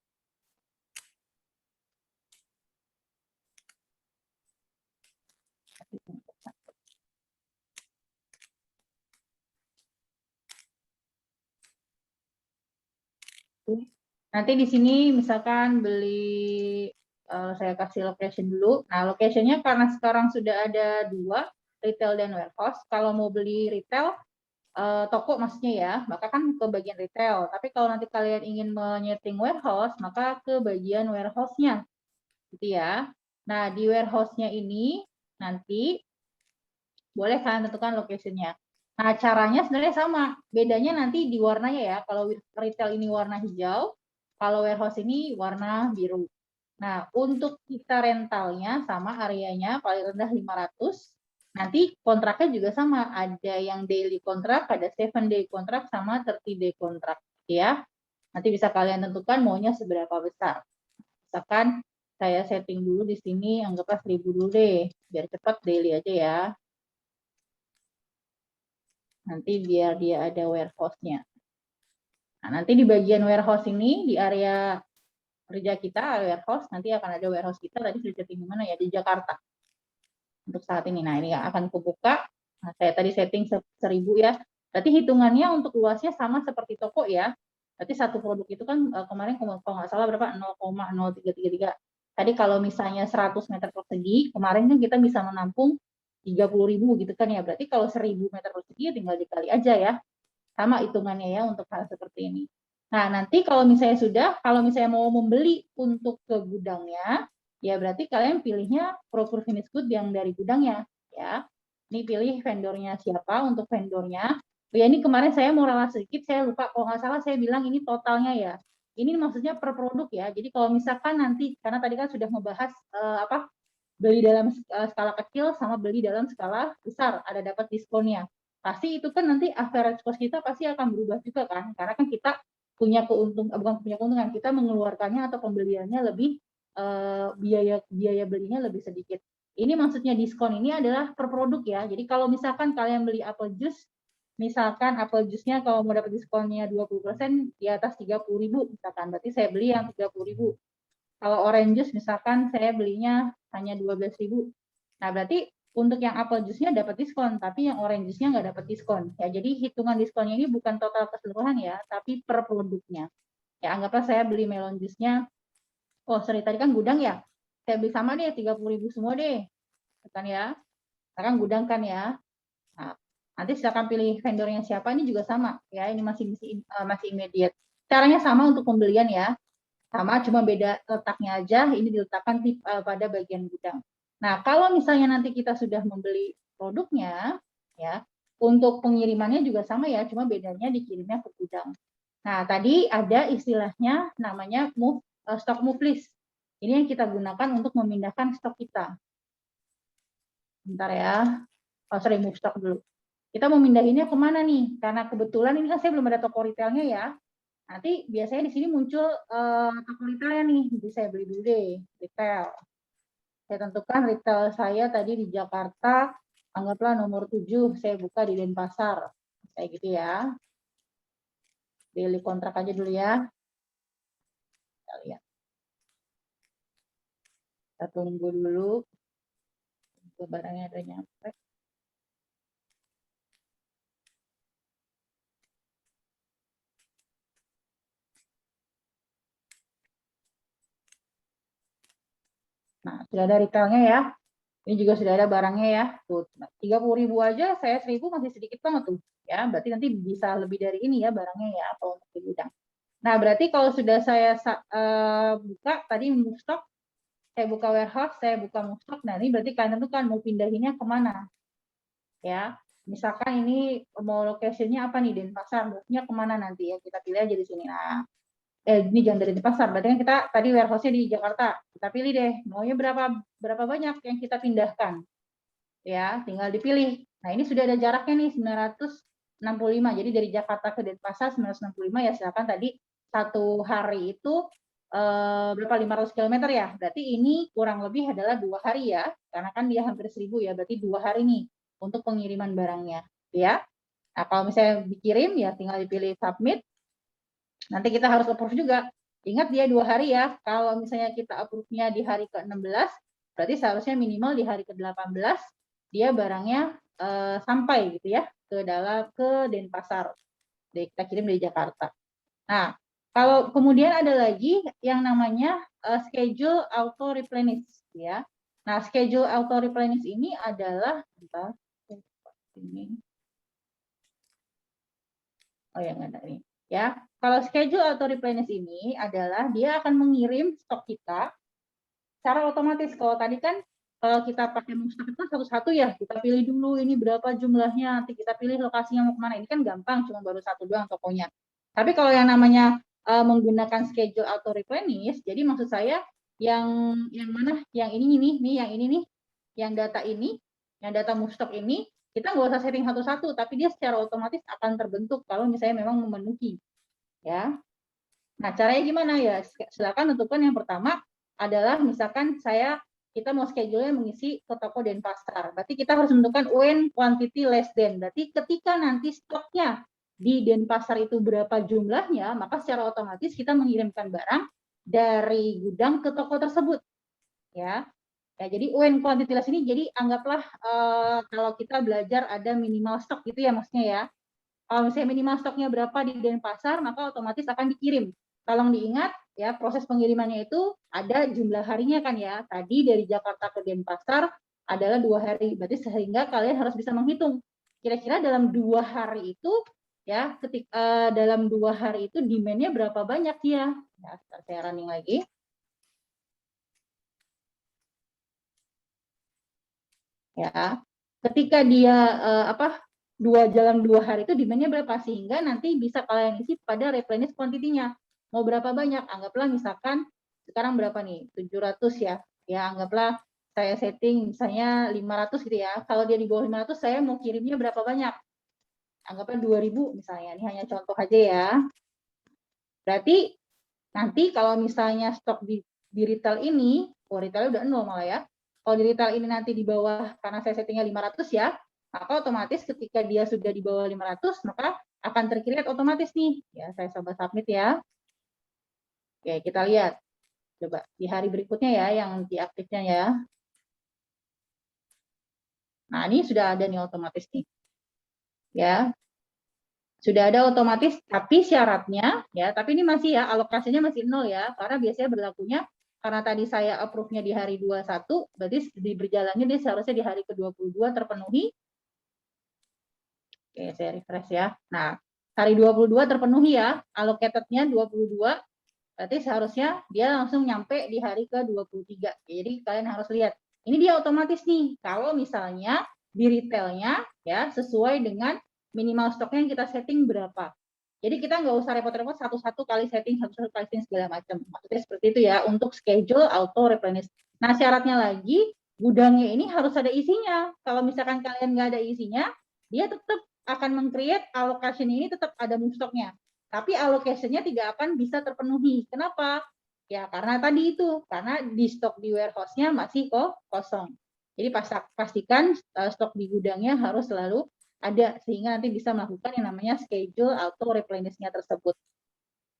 Nanti di sini misalkan beli, saya kasih location dulu. Nah, locationnya karena sekarang sudah ada 2, retail dan warehouse. Kalau mau beli retail, toko maksudnya ya, maka kan ke bagian retail. Tapi kalau nanti kalian ingin menyeting warehouse, maka ke bagian warehouse-nya. Gitu ya. Nah, di warehouse-nya ini nanti boleh kalian tentukan location-nya. Nah, caranya sebenarnya sama. Bedanya nanti di warnanya ya. Kalau retail ini warna hijau, kalau warehouse ini warna biru. Nah, untuk kita rentalnya sama areanya paling rendah 500. Nanti kontraknya juga sama. Ada yang daily kontrak, ada 7 day kontrak, sama 30 day kontrak. Ya. Nanti bisa kalian tentukan maunya seberapa besar. Misalkan saya setting dulu di sini, anggaplah 1000 dulu deh. Biar cepat daily aja ya. Nanti biar dia ada warehouse-nya. Nah, nanti di bagian warehouse ini, di area kerja kita, warehouse, nanti akan ada warehouse kita, tadi sudah setting di mana ya, di Jakarta. Untuk saat ini, nah ini akan kubuka. Nah, saya tadi setting 1000 ya. Berarti hitungannya untuk luasnya sama seperti toko ya. Berarti satu produk itu kan kemarin kalau nggak salah berapa, 0,0333. Tadi kalau misalnya 100 meter persegi, kemarin kan kita bisa menampung 30.000 gitu kan ya. Berarti kalau 1000 meter persegi tinggal dikali aja ya. Sama hitungannya ya untuk hal seperti ini. Nah, nanti kalau misalnya mau membeli untuk ke gudangnya, ya berarti kalian pilihnya procure finished good yang dari gudangnya, ya. Ini pilih vendornya siapa untuk vendornya. Oh ya, ini kemarin saya mau ralat sedikit, saya lupa, kalau nggak salah saya bilang ini totalnya ya. Ini maksudnya per produk ya. Jadi kalau misalkan nanti, karena tadi kan sudah membahas beli dalam skala kecil sama beli dalam skala besar, ada dapat diskonnya. Pasti itu kan nanti average cost kita pasti akan berubah juga kan, karena kan kita punya keuntungan, kita mengeluarkannya atau pembeliannya lebih biaya belinya lebih sedikit. Ini maksudnya diskon ini adalah per produk ya. Jadi kalau misalkan kalian beli apple juice misalkan apple juice-nya kalau mau dapat diskonnya 20% di atas 30.000 misalkan, berarti saya beli yang 30.000. Kalau orange juice misalkan saya belinya hanya 12.000. Nah, berarti untuk yang apple juice-nya dapat diskon, tapi yang orange juice-nya nggak dapat diskon. Ya, jadi hitungan diskonnya ini bukan total keseluruhan ya, tapi per produknya. Ya, anggaplah saya beli melon juice-nya, oh sorry, tadi kan gudang ya, saya beli sama deh, 30.000 semua deh. Kan ya, sekarang gudang kan ya. Nah, nanti silakan pilih vendornya siapa, ini juga sama. Ya, ini masih immediate. Caranya sama untuk pembelian ya. Sama, cuma beda letaknya aja, ini diletakkan pada bagian gudang. Nah, kalau misalnya nanti kita sudah membeli produknya, ya, untuk pengirimannya juga sama ya, cuma bedanya dikirimnya ke gudang. Nah, tadi ada istilahnya namanya stock move list. Ini yang kita gunakan untuk memindahkan stok kita. Bentar ya, move stock dulu. Kita mau mindahinnya kemana nih? Karena kebetulan ini kan saya belum ada toko retailnya ya. Nanti biasanya di sini muncul toko retailnya nih. Jadi saya beli dulu deh, retail. Saya tentukan retail saya tadi di Jakarta, anggaplah nomor 7, saya buka di Denpasar. Kayak gitu ya. Daily kontrak aja dulu ya. Kita lihat. Kita tunggu dulu. Barangnya ada nyampe. Nah, sudah ada retailnya ya. Ini juga sudah ada barangnya ya. Tuh, 30.000 aja, saya 1.000 masih sedikit banget tuh. Ya, berarti nanti bisa lebih dari ini ya barangnya ya, kalau untuk di gudang. Nah, berarti kalau sudah saya buka, tadi move stock, saya buka warehouse, saya buka move stock, nah ini berarti kalian tentukan mau pindahinnya kemana. Ya, misalkan ini mau location-nya apa nih, Denpasar, move-nya kemana nanti ya, kita pilih aja di sini. Nah, ini jangan dari Denpasar, berarti kan kita tadi warehouse-nya di Jakarta. Kita pilih deh, maunya berapa banyak yang kita pindahkan. Ya, tinggal dipilih. Nah, ini sudah ada jaraknya nih 965. Jadi dari Jakarta ke Denpasar 965 ya, silakan tadi satu hari itu berapa 500 km ya. Berarti ini kurang lebih adalah 2 hari ya. Karena kan dia hampir 1.000 ya, berarti 2 hari nih untuk pengiriman barangnya, ya. Nah, kalau misalnya dikirim ya tinggal dipilih submit. Nanti kita harus approve juga. Ingat dia 2 hari ya. Kalau misalnya kita approve-nya di hari ke-16, berarti seharusnya minimal di hari ke-18 dia barangnya sampai gitu ya ke Denpasar. Kita kirim dari Jakarta. Nah, kalau kemudian ada lagi yang namanya schedule auto replenish ya. Nah, schedule auto replenish ini adalah ini. Oh ya, nggak ada ini. Ya, kalau schedule auto replenish ini adalah dia akan mengirim stok kita secara otomatis. Kalau tadi kan kalau kita pakai stok itu satu-satu ya, kita pilih dulu ini berapa jumlahnya, nanti kita pilih lokasinya mau kemana. Ini kan gampang, cuma baru satu doang tokonya. Tapi kalau yang namanya menggunakan schedule auto replenish, jadi maksud saya yang mana? Yang ini nih, yang ini nih, yang data ini, yang data move stock ini, kita nggak usah setting satu-satu, tapi dia secara otomatis akan terbentuk kalau misalnya memang memenuhi. Ya. Nah, caranya gimana ya? Silakan tentukan yang pertama adalah misalkan kita mau schedule-nya mengisi ke toko Denpasar. Berarti kita harus menentukan when quantity less than. Berarti ketika nanti stoknya di Denpasar itu berapa jumlahnya, maka secara otomatis kita mengirimkan barang dari gudang ke toko tersebut. Ya. Ya, jadi when quantity less ini jadi anggaplah kalau kita belajar ada minimal stok gitu ya maksudnya ya. Kalau misalnya minimal stoknya berapa di Denpasar, maka otomatis akan dikirim. Tolong diingat ya, proses pengirimannya itu ada jumlah harinya kan ya. Tadi dari Jakarta ke Denpasar adalah 2 hari. Berarti sehingga kalian harus bisa menghitung kira-kira dalam 2 hari itu ya, dalam 2 hari itu demand-nya berapa banyak ya. Nah, saya running lagi. Ya, ketika dia dalam 2 hari itu demand-nya berapa, sehingga nanti bisa kalian isi pada replenish quantity-nya. Mau berapa banyak? Anggaplah misalkan sekarang berapa nih? 700 ya. Ya, anggaplah saya setting misalnya 500 gitu ya. Kalau dia di bawah 500, saya mau kirimnya berapa banyak? Anggaplah 2.000 misalnya. Ini hanya contoh aja ya. Berarti nanti kalau misalnya stok di retail ini, retail udah 0 malah ya. Kalau di retail ini nanti di bawah, karena saya settingnya 500 ya, maka otomatis ketika dia sudah di bawah 500, maka akan tercreate otomatis nih. Ya, saya coba submit ya. Oke, kita lihat. Coba di hari berikutnya ya, yang diaktifnya ya. Nah, ini sudah ada nih otomatis nih. Ya, sudah ada otomatis, tapi syaratnya ya, tapi ini masih ya, alokasinya masih 0 ya, karena biasanya berlakunya, karena tadi saya approve-nya di hari 21, berarti di berjalannya dia seharusnya di hari ke-22 terpenuhi. Oke, saya refresh ya. Nah, hari 22 terpenuhi ya, allocated-nya 22, berarti seharusnya dia langsung nyampe di hari ke-23. Jadi kalian harus lihat. Ini dia otomatis nih. Kalau misalnya di retailnya ya sesuai dengan minimal stoknya yang kita setting berapa. Jadi kita nggak usah repot-repot satu-satu kali setting segala macam. Maksudnya seperti itu ya untuk schedule auto replenish. Nah syaratnya lagi gudangnya ini harus ada isinya. Kalau misalkan kalian nggak ada isinya, dia tetap akan meng-create allocation ini tetap ada move stoknya. Tapi allocation-nya tidak akan bisa terpenuhi. Kenapa? Ya karena tadi itu, karena di stok di warehouse-nya masih kosong. Jadi pastikan stok di gudangnya harus selalu ada sehingga nanti bisa melakukan yang namanya schedule auto replenish-nya tersebut.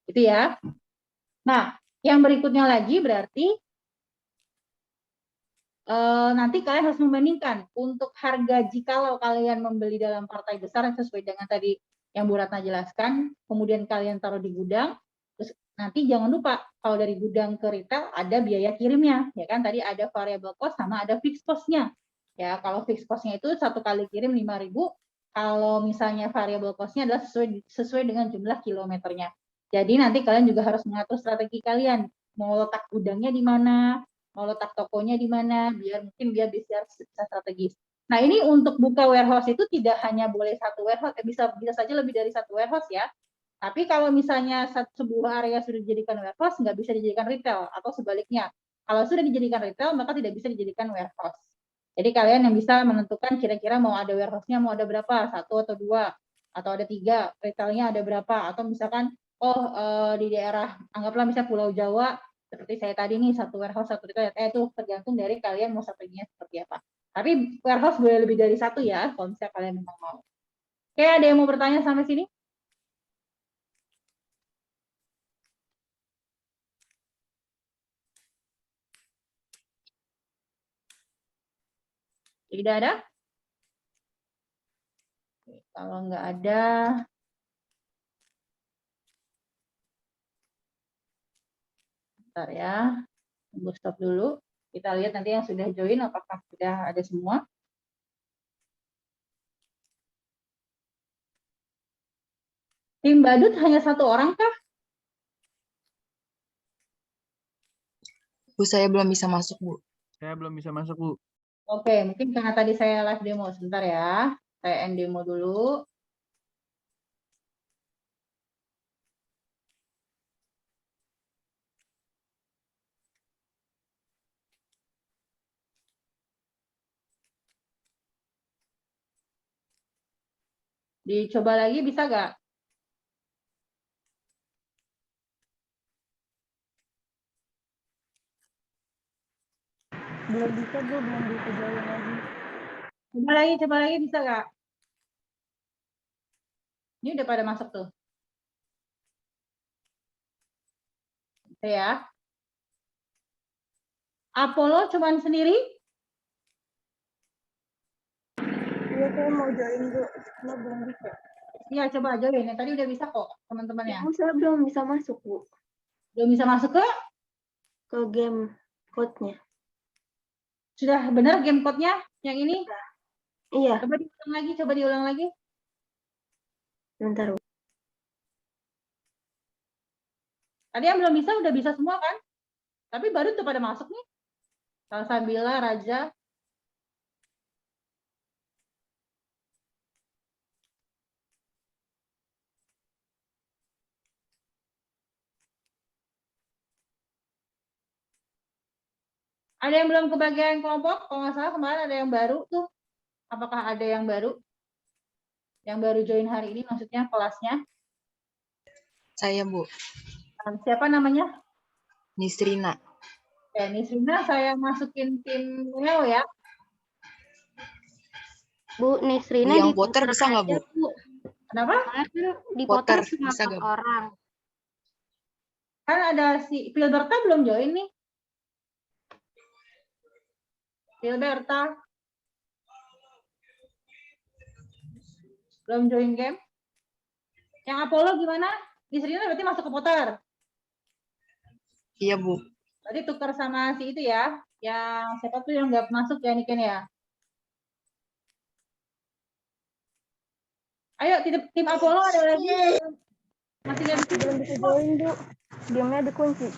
Itu ya. Nah, yang berikutnya lagi berarti nanti kalian harus membandingkan untuk harga jikalau kalian membeli dalam partai besar sesuai dengan tadi yang Bu Ratna jelaskan, kemudian kalian taruh di gudang, terus nanti jangan lupa kalau dari gudang ke retail ada biaya kirimnya, ya kan? Tadi ada variable cost sama ada fixed cost-nya. Ya, kalau fixed cost-nya itu satu kali kirim 5.000, kalau misalnya variable cost-nya adalah sesuai dengan jumlah kilometernya. Jadi nanti kalian juga harus mengatur strategi kalian, mau letak gudangnya di mana, mau letak tokonya di mana, biar bisa strategis. Nah, ini untuk buka warehouse itu tidak hanya boleh satu warehouse, bisa saja lebih dari satu warehouse ya. Tapi kalau misalnya sebuah area sudah dijadikan warehouse, nggak bisa dijadikan retail, atau sebaliknya. Kalau sudah dijadikan retail, maka tidak bisa dijadikan warehouse. Jadi kalian yang bisa menentukan kira-kira mau ada warehouse-nya mau ada berapa, 1 atau 2, atau ada 3, retailnya ada berapa, atau misalkan, di daerah, anggaplah misalnya Pulau Jawa, seperti saya tadi nih, satu warehouse, satu retail, itu tergantung dari kalian mau strateginya seperti apa. Tapi warehouse boleh lebih dari satu ya, kalau misalnya kalian memang mau. Oke, ada yang mau bertanya sampai sini? Tidak ada? Oke, kalau nggak ada, bentar ya, tunggu stop dulu. Kita lihat nanti yang sudah join apakah sudah ada semua. Tim badut hanya 1 orang kah? Bu, saya belum bisa masuk, Bu. Saya belum bisa masuk, Bu. Oke, mungkin karena tadi saya live demo. Sebentar ya, saya end demo dulu. Dicoba lagi bisa nggak? Belum bisa, Bu, belum bisa jalan lagi. Coba lagi bisa nggak? Ini udah pada masuk tuh. Bisa ya. Apollo cuman sendiri? Iya, saya mau join, Bu. Cuma belum bisa. Iya, coba join. Yang tadi udah bisa kok, teman-teman ya. Saya belum bisa masuk, Bu. Belum bisa masuk ke game code-nya. Sudah benar game code-nya yang ini? Iya. Coba diulang lagi. Bentar, Bu. Tadi yang belum bisa udah bisa semua kan? Tapi baru tuh pada masuk nih. Salsabila, Raja. Ada yang belum kebagian kelompok? Kalau nggak salah kemarin ada yang baru tuh. Apakah ada yang baru? Yang baru join hari ini maksudnya kelasnya? Saya, Bu. Siapa namanya? Nisrina. Nisrina, saya masukin tim Leo ya. Bu, Nisrina Yang diputer voter bisa nggak, aja, Bu? Kenapa? Soalnya kan dipotong Voter cuma bisa 4 nggak? orang. Kan ada si Filberta belum join nih. Filberta. Belum join game. Yang Apollo gimana? Nisrina berarti masuk ke voter. Iya, Bu. Berarti tukar sama si itu ya. Yang siapa tuh yang nggak masuk ya Niken ya. Ayo tim Apollo ada lagi. Masih nggak bisa. Belum bisa join, Bu. Gamenya dikunci.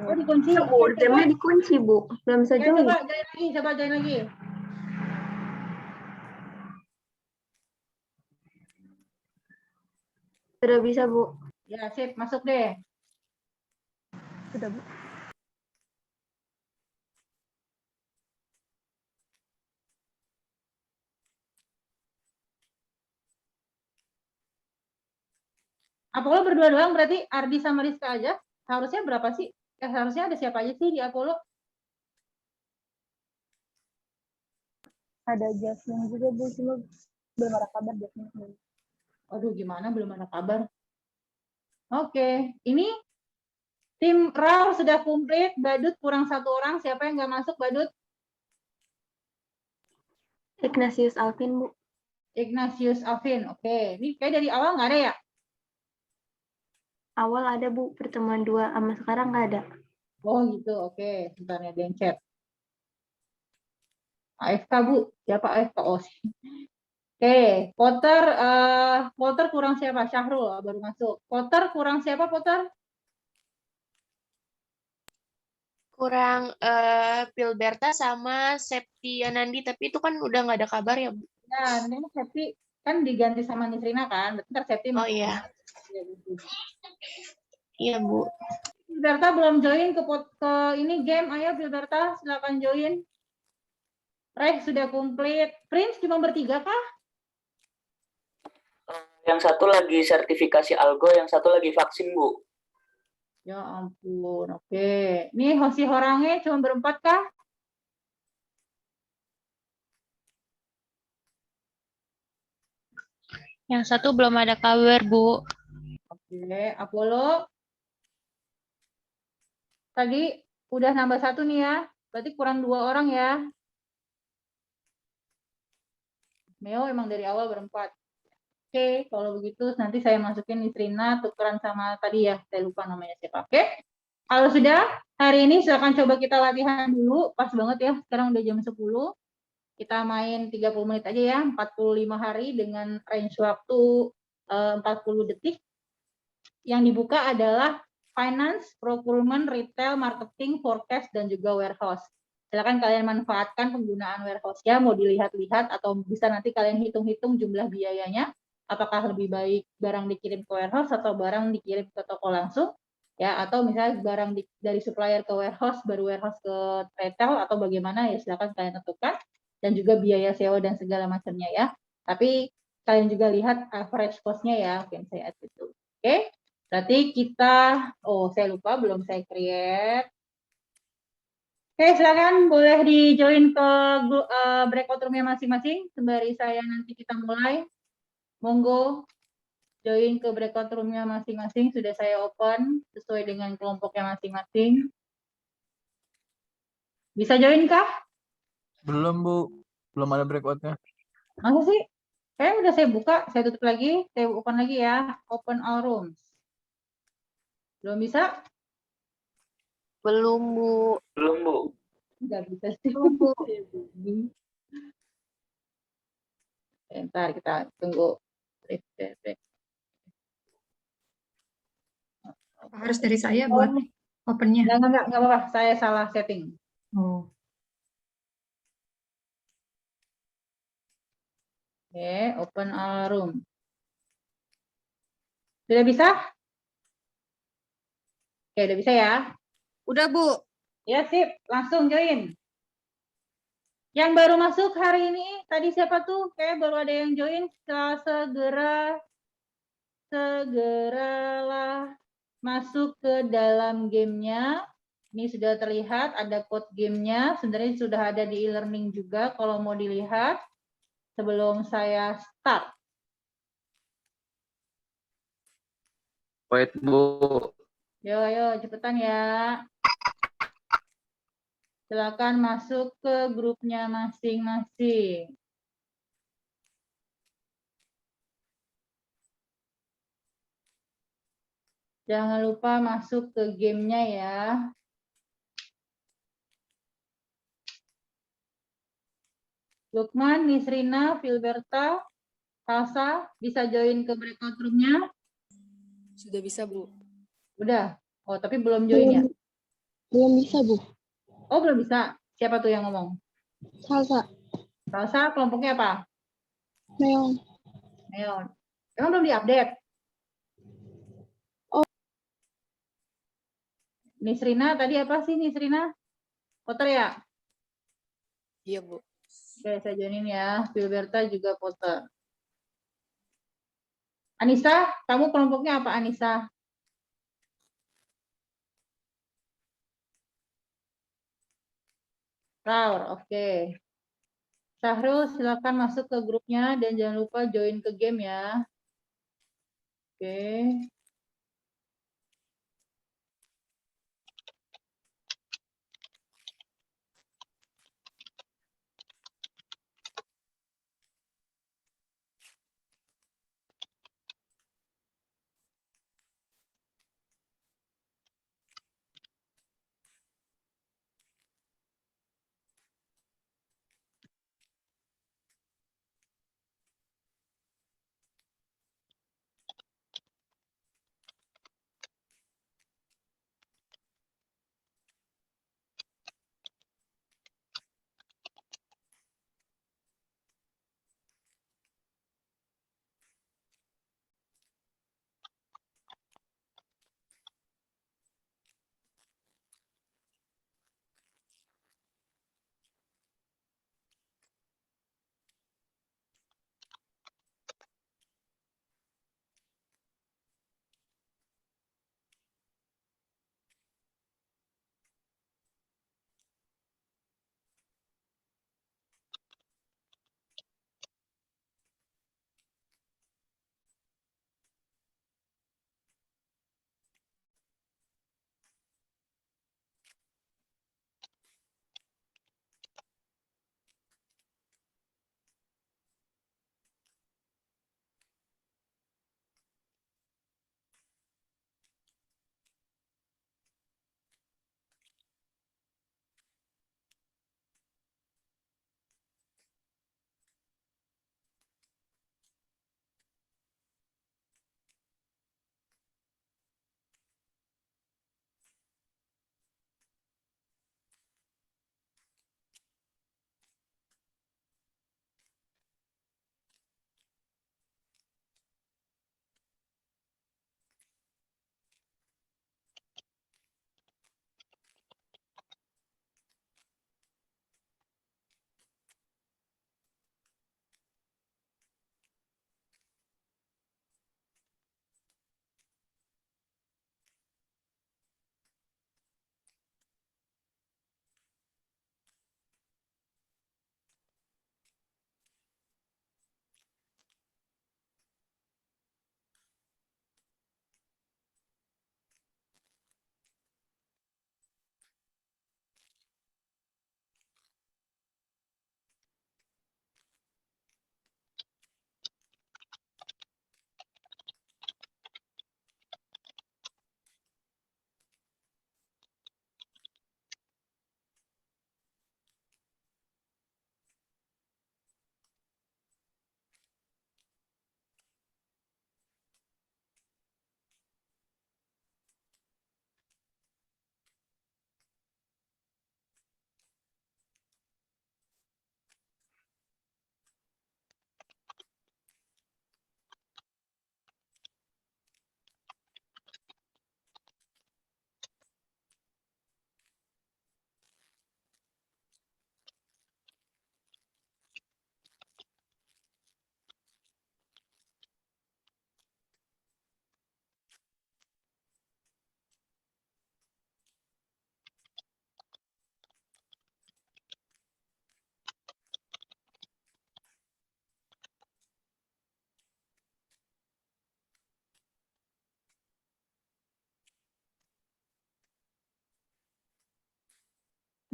Oh dikunci. Bu, gamenya dikunci, Bu. Belum bisa Ya, join. coba join lagi. Sudah bisa, Bu. Ya, sip, masuk deh. Sudah, Bu. Apollo berdua doang berarti Ardi sama Rizka aja. Harusnya berapa sih? Harusnya ada siapa aja sih di Apollo? Ada Jasmine juga, Bu. Cuma belum ada kabar Jasmine. Aduh, gimana belum ada kabar. Oke, ini tim RAW sudah komplit. Badut kurang 1 orang. Siapa yang nggak masuk, Badut? Ignatius Alvin, Bu. Ignatius Alvin. Oke, ini kayak dari awal nggak ada ya? Awal ada, Bu. Pertemuan 2 sama sekarang nggak ada. Oh gitu, oke. Sebentar ya, di chat. AFK, Bu. Siapa AFK? Oh, sih. Oke, Potter kurang siapa? Syahrul baru masuk. Potter kurang siapa, Potter? Kurang Pilberta sama Septianandi, tapi itu kan udah nggak ada kabar ya, Bu? Ya, ini Septi kan diganti sama Nisrina kan. Berarti ntar Septi Oh masuk. iya. Iya, Bu. Pilberta belum join ke ini game. Ayo Pilberta, silakan join. Reh sudah komplit. Prince cuma bertiga kah? Yang satu lagi sertifikasi algo, yang satu lagi vaksin, Bu. Ya ampun, oke. Nih Hosi Horange cuma berempat kah? Yang satu belum ada kabar, Bu. Oke, Apollo. Tadi udah nambah 1 nih ya. Berarti kurang 2 orang ya. Meo emang dari awal berempat. Oke, kalau begitu nanti saya masukin Nisrina tukeran sama tadi ya. Saya lupa namanya siapa. Oke. Kalau sudah, hari ini silakan coba kita latihan dulu. Pas banget ya, sekarang udah jam 10. Kita main 30 menit aja ya, 45 hari dengan range waktu 40 detik. Yang dibuka adalah finance, procurement, retail, marketing, forecast, dan juga warehouse. Silakan kalian manfaatkan penggunaan warehouse ya, mau dilihat-lihat atau bisa nanti kalian hitung-hitung jumlah biayanya. Apakah lebih baik barang dikirim ke warehouse atau barang dikirim ke toko langsung, ya, atau misalnya barang dari supplier ke warehouse, baru warehouse ke retail, atau bagaimana ya silakan kalian tentukan, dan juga biaya sewa dan segala macamnya ya. Tapi kalian juga lihat average cost-nya ya, mungkin saya add itu. Oke, berarti kita, saya lupa belum saya create. Oke, silakan boleh di-join ke breakout room-nya masing-masing sembari saya nanti kita mulai. Monggo join ke breakout room-nya masing-masing, sudah saya open sesuai dengan kelompoknya masing-masing. Bisa join kah? Belum, Bu. Belum ada breakout-nya. Masa sih? Udah saya buka, saya tutup lagi, saya open lagi ya. Open all rooms. Belum bisa? Belum, Bu. Belum, Bu. Nggak bisa sih. Bu. Ntar kita tunggu. Harus dari saya buat opennya. Nggak apa-apa. Saya salah setting. Oh. Oke, open all room. Sudah bisa? Oke, udah bisa ya? Udah, Bu. Ya, sip. Langsung join. Yang baru masuk hari ini, tadi siapa tuh? Kayak baru ada yang join. Segeralah masuk ke dalam gamenya. Ini sudah terlihat ada code gamenya. Sebenarnya sudah ada di e-learning juga kalau mau dilihat. sebelum saya start? Wait, Bu. Yo, cepetan ya. Silakan masuk ke grupnya masing-masing. Jangan lupa masuk ke gamenya ya. Lukman, Nisrina, Filberta, Salsa, bisa join ke breakout room-nya? Sudah bisa, Bu. Udah? Oh, tapi belum join ya? Belum bisa, Bu. Oh, belum bisa. Siapa tuh yang ngomong? Salsa. Salsa, kelompoknya apa? Meong. Neon. Emang belum diupdate? Oh. Nisrina, tadi apa sih Nisrina? Voter ya? Iya, Bu. Oke, saya joinin ya. Filberta juga voter. Anissa, kamu kelompoknya apa Anissa? Raur, oke. Syahrul, silakan masuk ke grupnya dan jangan lupa join ke game ya. Oke.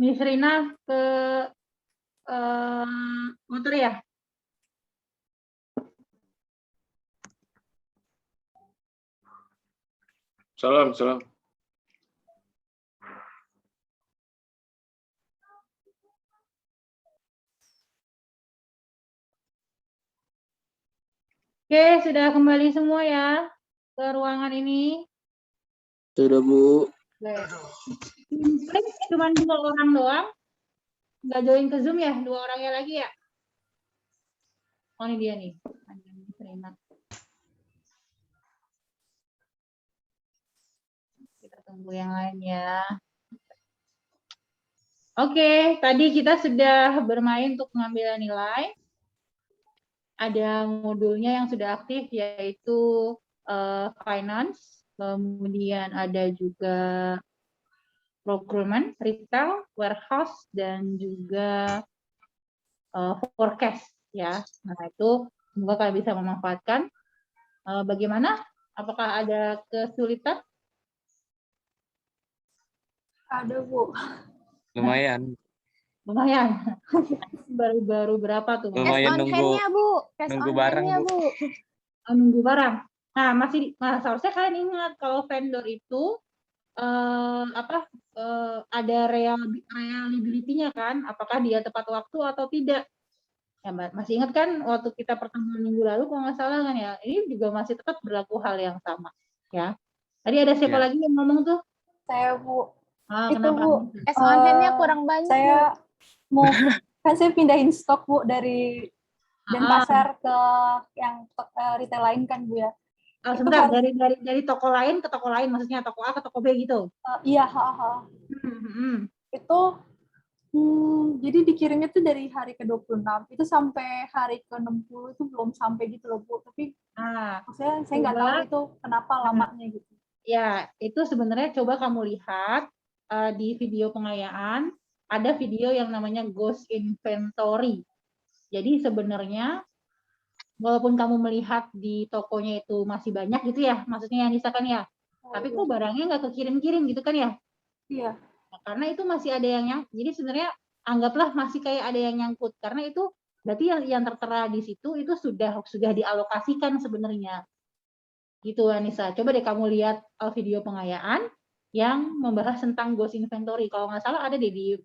Miss Rina ke motor ya? Salam. Oke, sudah kembali semua ya ke ruangan ini. Sudah, Bu. Paling cuma 2 orang doang. Nggak join ke Zoom ya? 2 orangnya lagi ya? Oh, ini dia nih. Miss Rina. Kita tunggu yang lain ya. Oke, tadi kita sudah bermain untuk mengambil nilai. Ada modulnya yang sudah aktif yaitu finance, kemudian ada juga procurement, retail, warehouse, dan juga forecast ya. Nah itu semoga kalian bisa memanfaatkan. Bagaimana? Apakah ada kesulitan? Ada, Bu. Lumayan. Lumayan. Baru berapa tuh? Lumayan nunggu barang, Bu. Nunggu barang. Nah, seharusnya kalian ingat kalau vendor itu ada reliability-nya kan? Apakah dia tepat waktu atau tidak? Ya, masih ingat kan waktu kita pertemuan minggu lalu kalau nggak salah kan ya? Ini juga masih tetap berlaku hal yang sama, ya. Tadi ada siapa lagi yang ngomong tuh? Saya, Bu. Itu, Kenapa? Bu. Hand-nya kurang banyak. Saya mau kan saya pindahin stok, Bu, dari Denpasar ke yang retail lain kan, Bu ya. Sebentar, dari toko lain ke toko lain, maksudnya toko A ke toko B gitu? Iya, Itu jadi dikirimnya tuh dari hari ke-26, itu sampai hari ke-60 itu belum sampai gitu loh, Bu. Tapi maksudnya saya nggak tahu itu kenapa lamanya gitu. Ya, itu sebenarnya coba kamu lihat di video pengayaan, ada video yang namanya ghost inventory. Jadi sebenarnya walaupun kamu melihat di tokonya itu masih banyak gitu ya, maksudnya yang kan ya, tapi kok barangnya nggak kekirim-kirim gitu kan ya? Iya. Nah, karena itu masih ada yang nyangkut. Jadi sebenarnya anggaplah masih kayak ada yang nyangkut, karena itu berarti yang tertera di situ itu sudah dialokasikan sebenarnya. Gitu Anissa. Coba deh kamu lihat video pengayaan yang membahas tentang ghost inventory. Kalau nggak salah ada di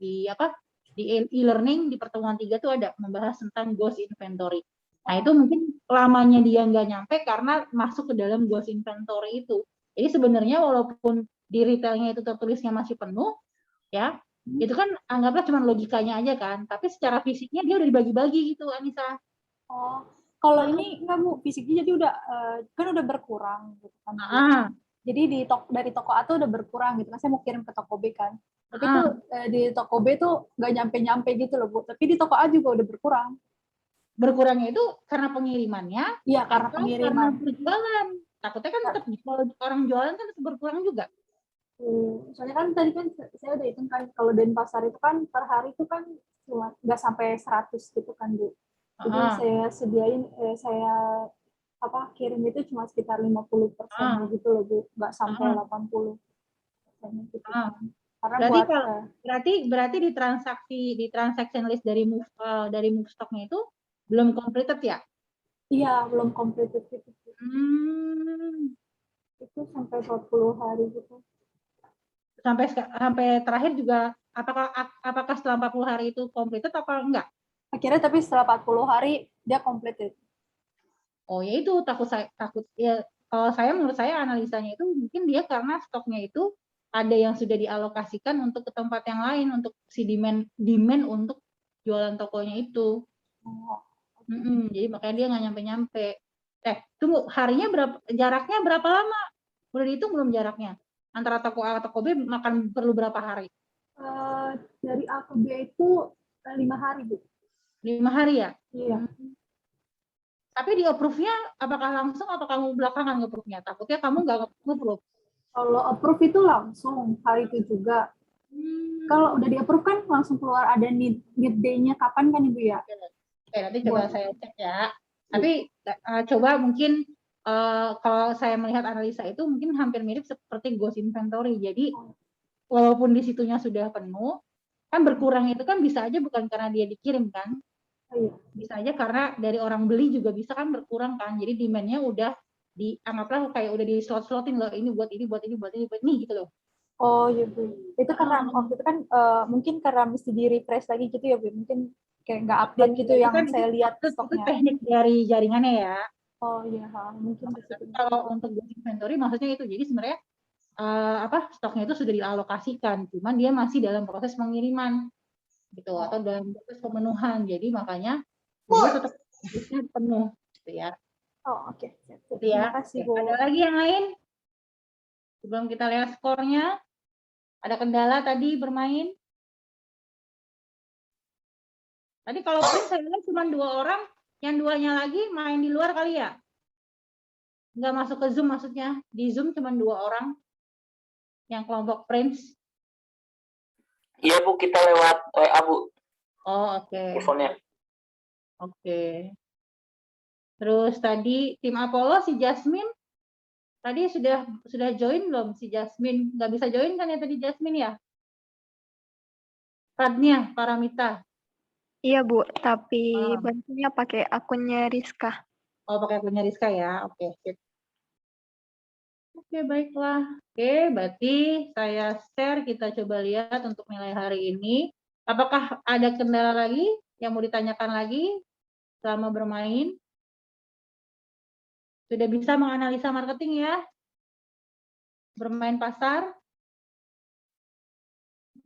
e-learning di pertemuan 3 tuh ada membahas tentang ghost inventory. Nah, itu mungkin lamanya dia nggak nyampe karena masuk ke dalam ghost inventory itu. Jadi sebenarnya walaupun di retailnya itu tertulisnya masih penuh, ya, itu kan anggaplah cuma logikanya aja kan. Tapi secara fisiknya dia udah dibagi-bagi gitu, Anissa. Oh, kalau ini enggak, Bu, fisiknya jadi udah kan udah berkurang gitu kan. Jadi dari toko A tuh udah berkurang gitu kan. Saya mau kirim ke toko B kan. Tapi tuh di toko B tuh nggak nyampe-nyampe gitu loh, Bu. Tapi di toko A juga udah berkurang. Berkurangnya itu karena pengirimannya? Iya, karena pengiriman. Karena berjualan. Takutnya kan tetap kalau orang jualan kan tetap berkurang juga. Soalnya kan tadi kan saya udah hitung kan kalau Denpasar itu kan per hari itu kan cuma nggak sampai 100 gitu kan, Bu. Jadi saya sediain kirim itu cuma sekitar 50% gitu loh, Bu. Nggak sampai 80%. Gitu. Karena berarti di transaction list dari move stock-nya itu belum completed ya? Iya, belum completed gitu. Itu sampai 40 hari gitu. Sampai terakhir juga apakah setelah 40 hari itu completed apa enggak? Akhirnya tapi setelah 40 hari dia completed. Oh ya itu takut ya kalau menurut saya analisanya itu mungkin dia karena stoknya itu ada yang sudah dialokasikan untuk ke tempat yang lain untuk si demand untuk jualan tokonya itu. Jadi makanya dia nggak nyampe-nyampe. Tunggu, jaraknya berapa lama? Udah dihitung belum jaraknya? Antara toko A ke toko B makan perlu berapa hari? Dari A ke B itu 5 hari, Bu. 5 hari ya? Iya. Tapi di approve-nya apakah langsung atau kamu belakangan nge-approve-nya? Takutnya kamu nggak nge-approve. Kalau approve itu langsung hari itu juga. Kalau udah di-approve kan langsung keluar ada need day-nya kapan kan, Ibu ya? Oke, nanti coba saya cek ya. Tapi coba mungkin kalau saya melihat analisa itu mungkin hampir mirip seperti ghost inventory. Jadi walaupun di situnya sudah penuh, Kan berkurang itu kan bisa aja bukan karena dia dikirim kan. Bisa aja karena dari orang beli juga bisa kan berkurang kan. Jadi demand-nya udah dianggaplah kayak udah di slot-slotin loh, ini buat ini, buat ini, buat ini, buat ini gitu loh. Oh iya Bu. Itu karena waktu itu kan mungkin karena mesti di-refresh lagi gitu ya Bu. Mungkin kayak nggak update gitu yang kan saya lihat itu stoknya. teknik dari jaringannya ya. Oh iya, mungkin di situ. Kalau untuk inventory maksudnya itu. Jadi sebenarnya stoknya itu sudah dialokasikan, cuman dia masih dalam proses pengiriman gitu atau dalam proses pemenuhan. Jadi makanya dia tetap penuh gitu ya. Oh oke. Gitu Terima ya. kasih Oke. Bu. Ada lagi yang lain? Sebelum kita lihat skornya, ada kendala tadi bermain? Tadi kalau print saya lihat cuma 2 orang, yang 2-nya lagi main di luar kali ya? Nggak masuk ke Zoom maksudnya. Di Zoom cuma 2 orang yang kelompok Prince. Iya Bu, kita lewat WA Bu. Oh oke. Teleponnya. Oke. Terus tadi tim Apollo si Jasmine tadi sudah join belum si Jasmine? Nggak bisa join kan ya tadi Jasmine ya? Radnya Paramita. Iya Bu, tapi bantunya pakai akunnya Rizka. Oh pakai akunnya Rizka ya. Oke. Sip. Oke, baiklah. Oke, berarti saya share, kita coba lihat untuk nilai hari ini. Apakah ada kendala lagi yang mau ditanyakan lagi selama bermain? Sudah bisa menganalisa marketing ya? Bermain pasar?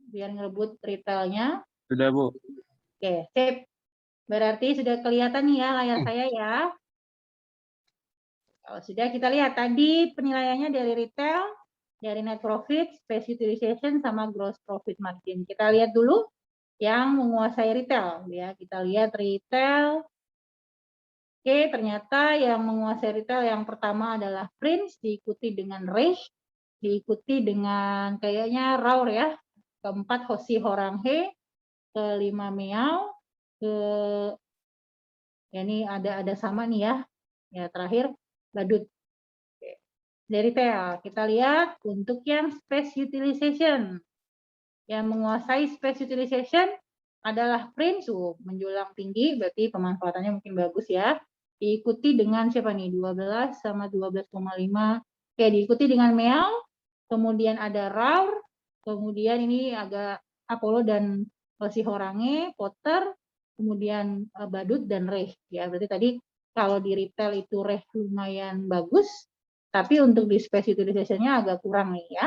Biar ngerebut retailnya. Sudah Bu. Oke, sip. Berarti sudah kelihatan nih ya layar saya ya. Kalau sudah kita lihat tadi penilaiannya dari retail, dari net profit, space utilization, sama gross profit margin. Kita lihat dulu yang menguasai retail ya. Kita lihat retail. Oke, ternyata yang menguasai retail yang pertama adalah Prince, diikuti dengan Reish, diikuti dengan kayaknya Raur ya. Keempat Hoshi Horanghe, kelima Meow, ya ini ada sama nih ya. Ya terakhir Badut. Dari retail kita lihat untuk yang space utilization. Yang menguasai space utilization adalah Prince, menjulang tinggi, berarti pemanfaatannya mungkin bagus ya. Diikuti dengan siapa nih? 12 sama 12,5. Oke, diikuti dengan Meow, kemudian ada Raur, kemudian ini agak Apollo dan Hoshi Horange, Potter, kemudian Badut dan Reish. Ya, berarti tadi kalau di retail itu Reish lumayan bagus, tapi untuk di space utilization-nya agak kurang nih ya.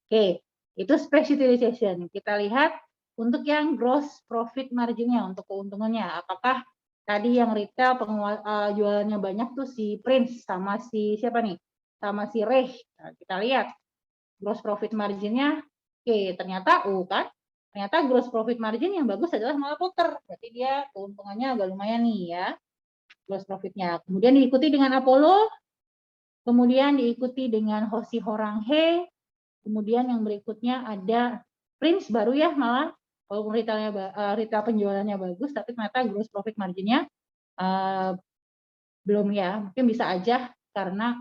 Oke. Itu space utilization. Kita lihat untuk yang gross profit margin-nya, untuk keuntungannya. Apakah tadi yang retail jualannya banyak tuh si Prince sama si siapa nih? Sama si Reish. Nah, kita lihat gross profit margin-nya. Oke, ternyata kan? Ternyata gross profit margin yang bagus adalah malah Potter. Berarti dia keuntungannya agak lumayan nih ya. Gross profit-nya. Kemudian diikuti dengan Apollo. Kemudian diikuti dengan Hoshi Horanghe. Kemudian yang berikutnya ada Prince baru ya malah walaupun retail penjualannya bagus tapi ternyata gross profit margin-nya belum ya, mungkin bisa aja karena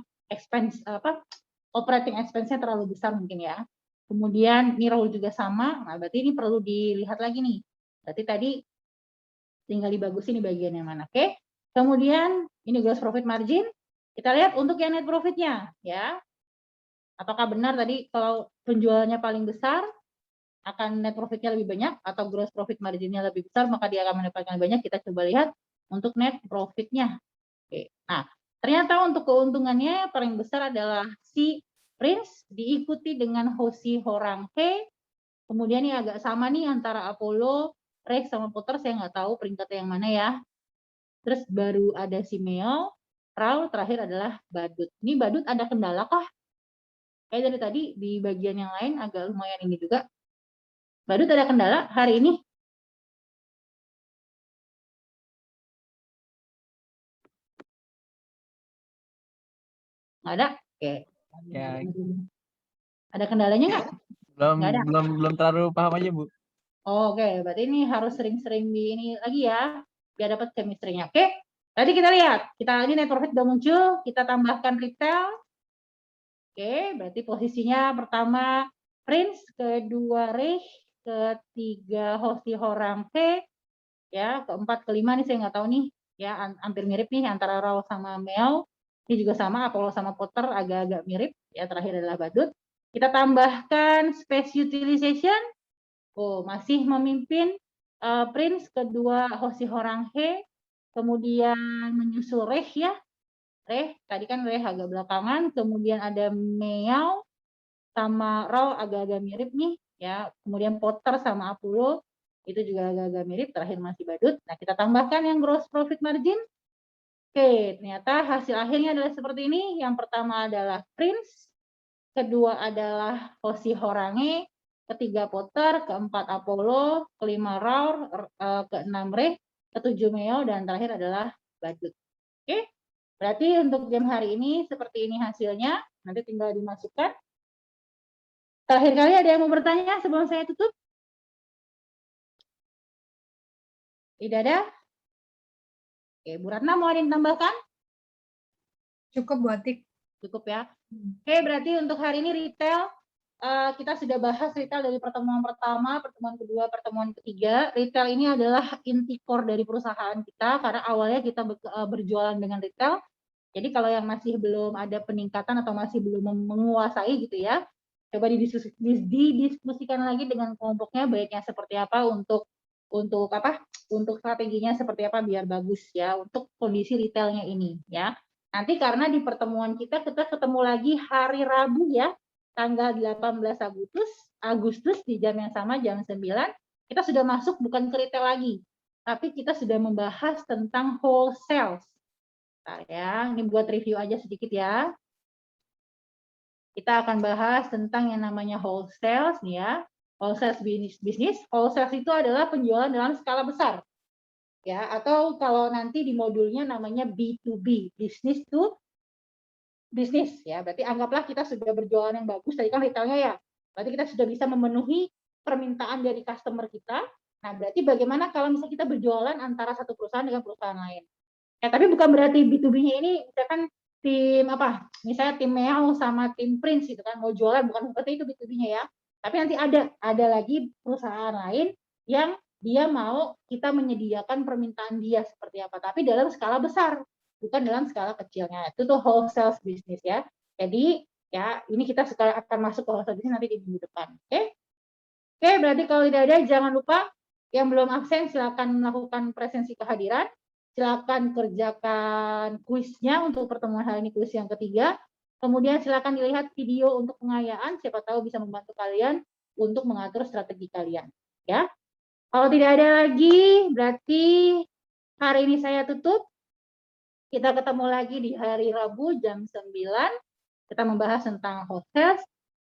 operating expense-nya terlalu besar mungkin ya. Kemudian Nirol juga sama, nah berarti ini perlu dilihat lagi nih. Berarti tadi tinggal dibagusin di bagian yang mana, oke? Kemudian ini gross profit margin, kita lihat untuk yang net profit-nya ya. Apakah benar tadi kalau penjualannya paling besar akan net profit-nya lebih banyak atau gross profit margin-nya lebih besar maka dia akan mendapatkan lebih banyak? Kita coba lihat untuk net profit-nya. Oke. Nah, ternyata untuk keuntungannya yang paling besar adalah si Prince diikuti dengan Hoshi Horanghe. Kemudian ini agak sama nih antara Apollo, Reish sama Potter, saya nggak tahu peringkatnya yang mana ya. Terus baru ada si Meow, Raul, terakhir adalah Badut. Ini Badut ada kendala kah? Kayak dari tadi di bagian yang lain agak lumayan ini juga. Badut ada kendala hari ini? Nggak ada? Oke. Ya, Ada kendalanya nggak? Nggak ada. belum terlalu paham aja Bu. Oh, oke, berarti ini harus sering-sering di ini lagi ya, biar dapat chemistry-nya. Oke, tadi kita lihat, ini net profit udah muncul, kita tambahkan retail. Oke, berarti posisinya pertama Prince, kedua Reish, ketiga Hoshi Horange, ya, keempat, kelima nih saya nggak tahu nih, ya, hampir mirip nih antara Rao sama Meow. Ini juga sama, Apollo sama Potter agak-agak mirip, ya, terakhir adalah Badut. Kita tambahkan space utilization, masih memimpin Prince, kedua Hoshi Horange, kemudian menyusul Reh, ya, Reh, tadi kan Reh agak belakangan, kemudian ada Meow sama Rao agak-agak mirip nih, ya, kemudian Potter sama Apollo itu juga agak-agak mirip, terakhir masih Badut. Nah, kita tambahkan yang gross profit margin. Oke, ternyata hasil akhirnya adalah seperti ini. Yang pertama adalah Prince, kedua adalah Hoshi Horange, ketiga Potter, keempat Apollo, kelima Rao, keenam Reh, ketujuh Meow, dan terakhir adalah Badut. Oke, berarti untuk jam hari ini seperti ini hasilnya. Nanti tinggal dimasukkan. Terakhir kali ada yang mau bertanya sebelum saya tutup? Tidak ada? Oke, Bu Ratna mau ada yang tambahkan? Cukup Bu Atik. Cukup ya. Oke, berarti untuk hari ini retail kita sudah bahas retail dari pertemuan pertama, pertemuan kedua, pertemuan ketiga. Retail ini adalah inti core dari perusahaan kita karena awalnya kita berjualan dengan retail. Jadi kalau yang masih belum ada peningkatan atau masih belum menguasai gitu ya, coba didiskusikan lagi dengan kelompoknya baiknya seperti apa untuk strateginya seperti apa biar bagus ya untuk kondisi retailnya ini ya. Nanti karena di pertemuan kita ketemu lagi hari Rabu ya, tanggal 18 Agustus di jam yang sama, jam 9, kita sudah masuk bukan ke retail lagi, tapi kita sudah membahas tentang wholesale. Nah, ya, ini buat review aja sedikit ya. Kita akan bahas tentang yang namanya wholesale nih ya. Wholesale bisnis. Wholesale itu adalah penjualan dalam skala besar. Ya, atau kalau nanti di modulnya namanya B2B, business to business ya. Berarti anggaplah kita sudah berjualan yang bagus, tadi kan retailnya ya. Berarti kita sudah bisa memenuhi permintaan dari customer kita. Nah, berarti bagaimana kalau misalnya kita berjualan antara satu perusahaan dengan perusahaan lain? Ya, tapi bukan berarti B2B-nya ini misalkan tim apa? Misalnya tim Meow sama tim Prince gitu kan mau jualan, bukan seperti itu B2B-nya ya. Tapi nanti ada lagi perusahaan lain yang dia mau kita menyediakan permintaan dia seperti apa, tapi dalam skala besar, bukan dalam skala kecilnya. Itu tuh wholesale business ya. Jadi ya ini kita sekarang akan masuk ke wholesale business nanti di minggu depan. Oke? Oke, berarti kalau tidak ada jangan lupa yang belum absen silakan melakukan presensi kehadiran. Silakan kerjakan kuisnya untuk pertemuan hari ini, kuis yang ketiga. Kemudian silakan dilihat video untuk pengayaan, siapa tahu bisa membantu kalian untuk mengatur strategi kalian. Ya. Kalau tidak ada lagi, berarti hari ini saya tutup. Kita ketemu lagi di hari Rabu jam 9. Kita membahas tentang wholesale.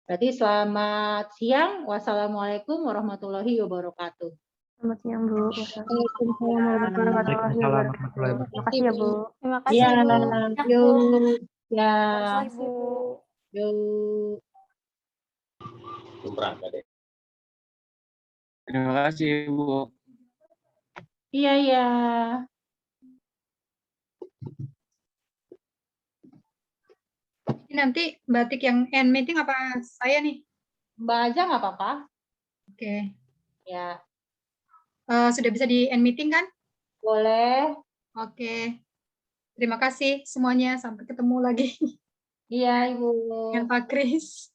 Berarti selamat siang. Wassalamualaikum warahmatullahi wabarakatuh. Selamat siang, Bu. Waalaikumsalam warahmatullahi wabarakatuh. Terima kasih ya, Bu. Terima kasih, Ya, Bu. yuk. Ya, Terima kasih, Bu. yuk. Terima kasih, Bu. Iya, iya. Ini nanti Batik yang end meeting apa saya nih? Mbak aja nggak apa-apa. Oke. Ya, Sudah bisa di end meeting kan? boleh. Oke. Terima kasih semuanya. Sampai ketemu lagi Iya, Ibu. dengan Pak Kris.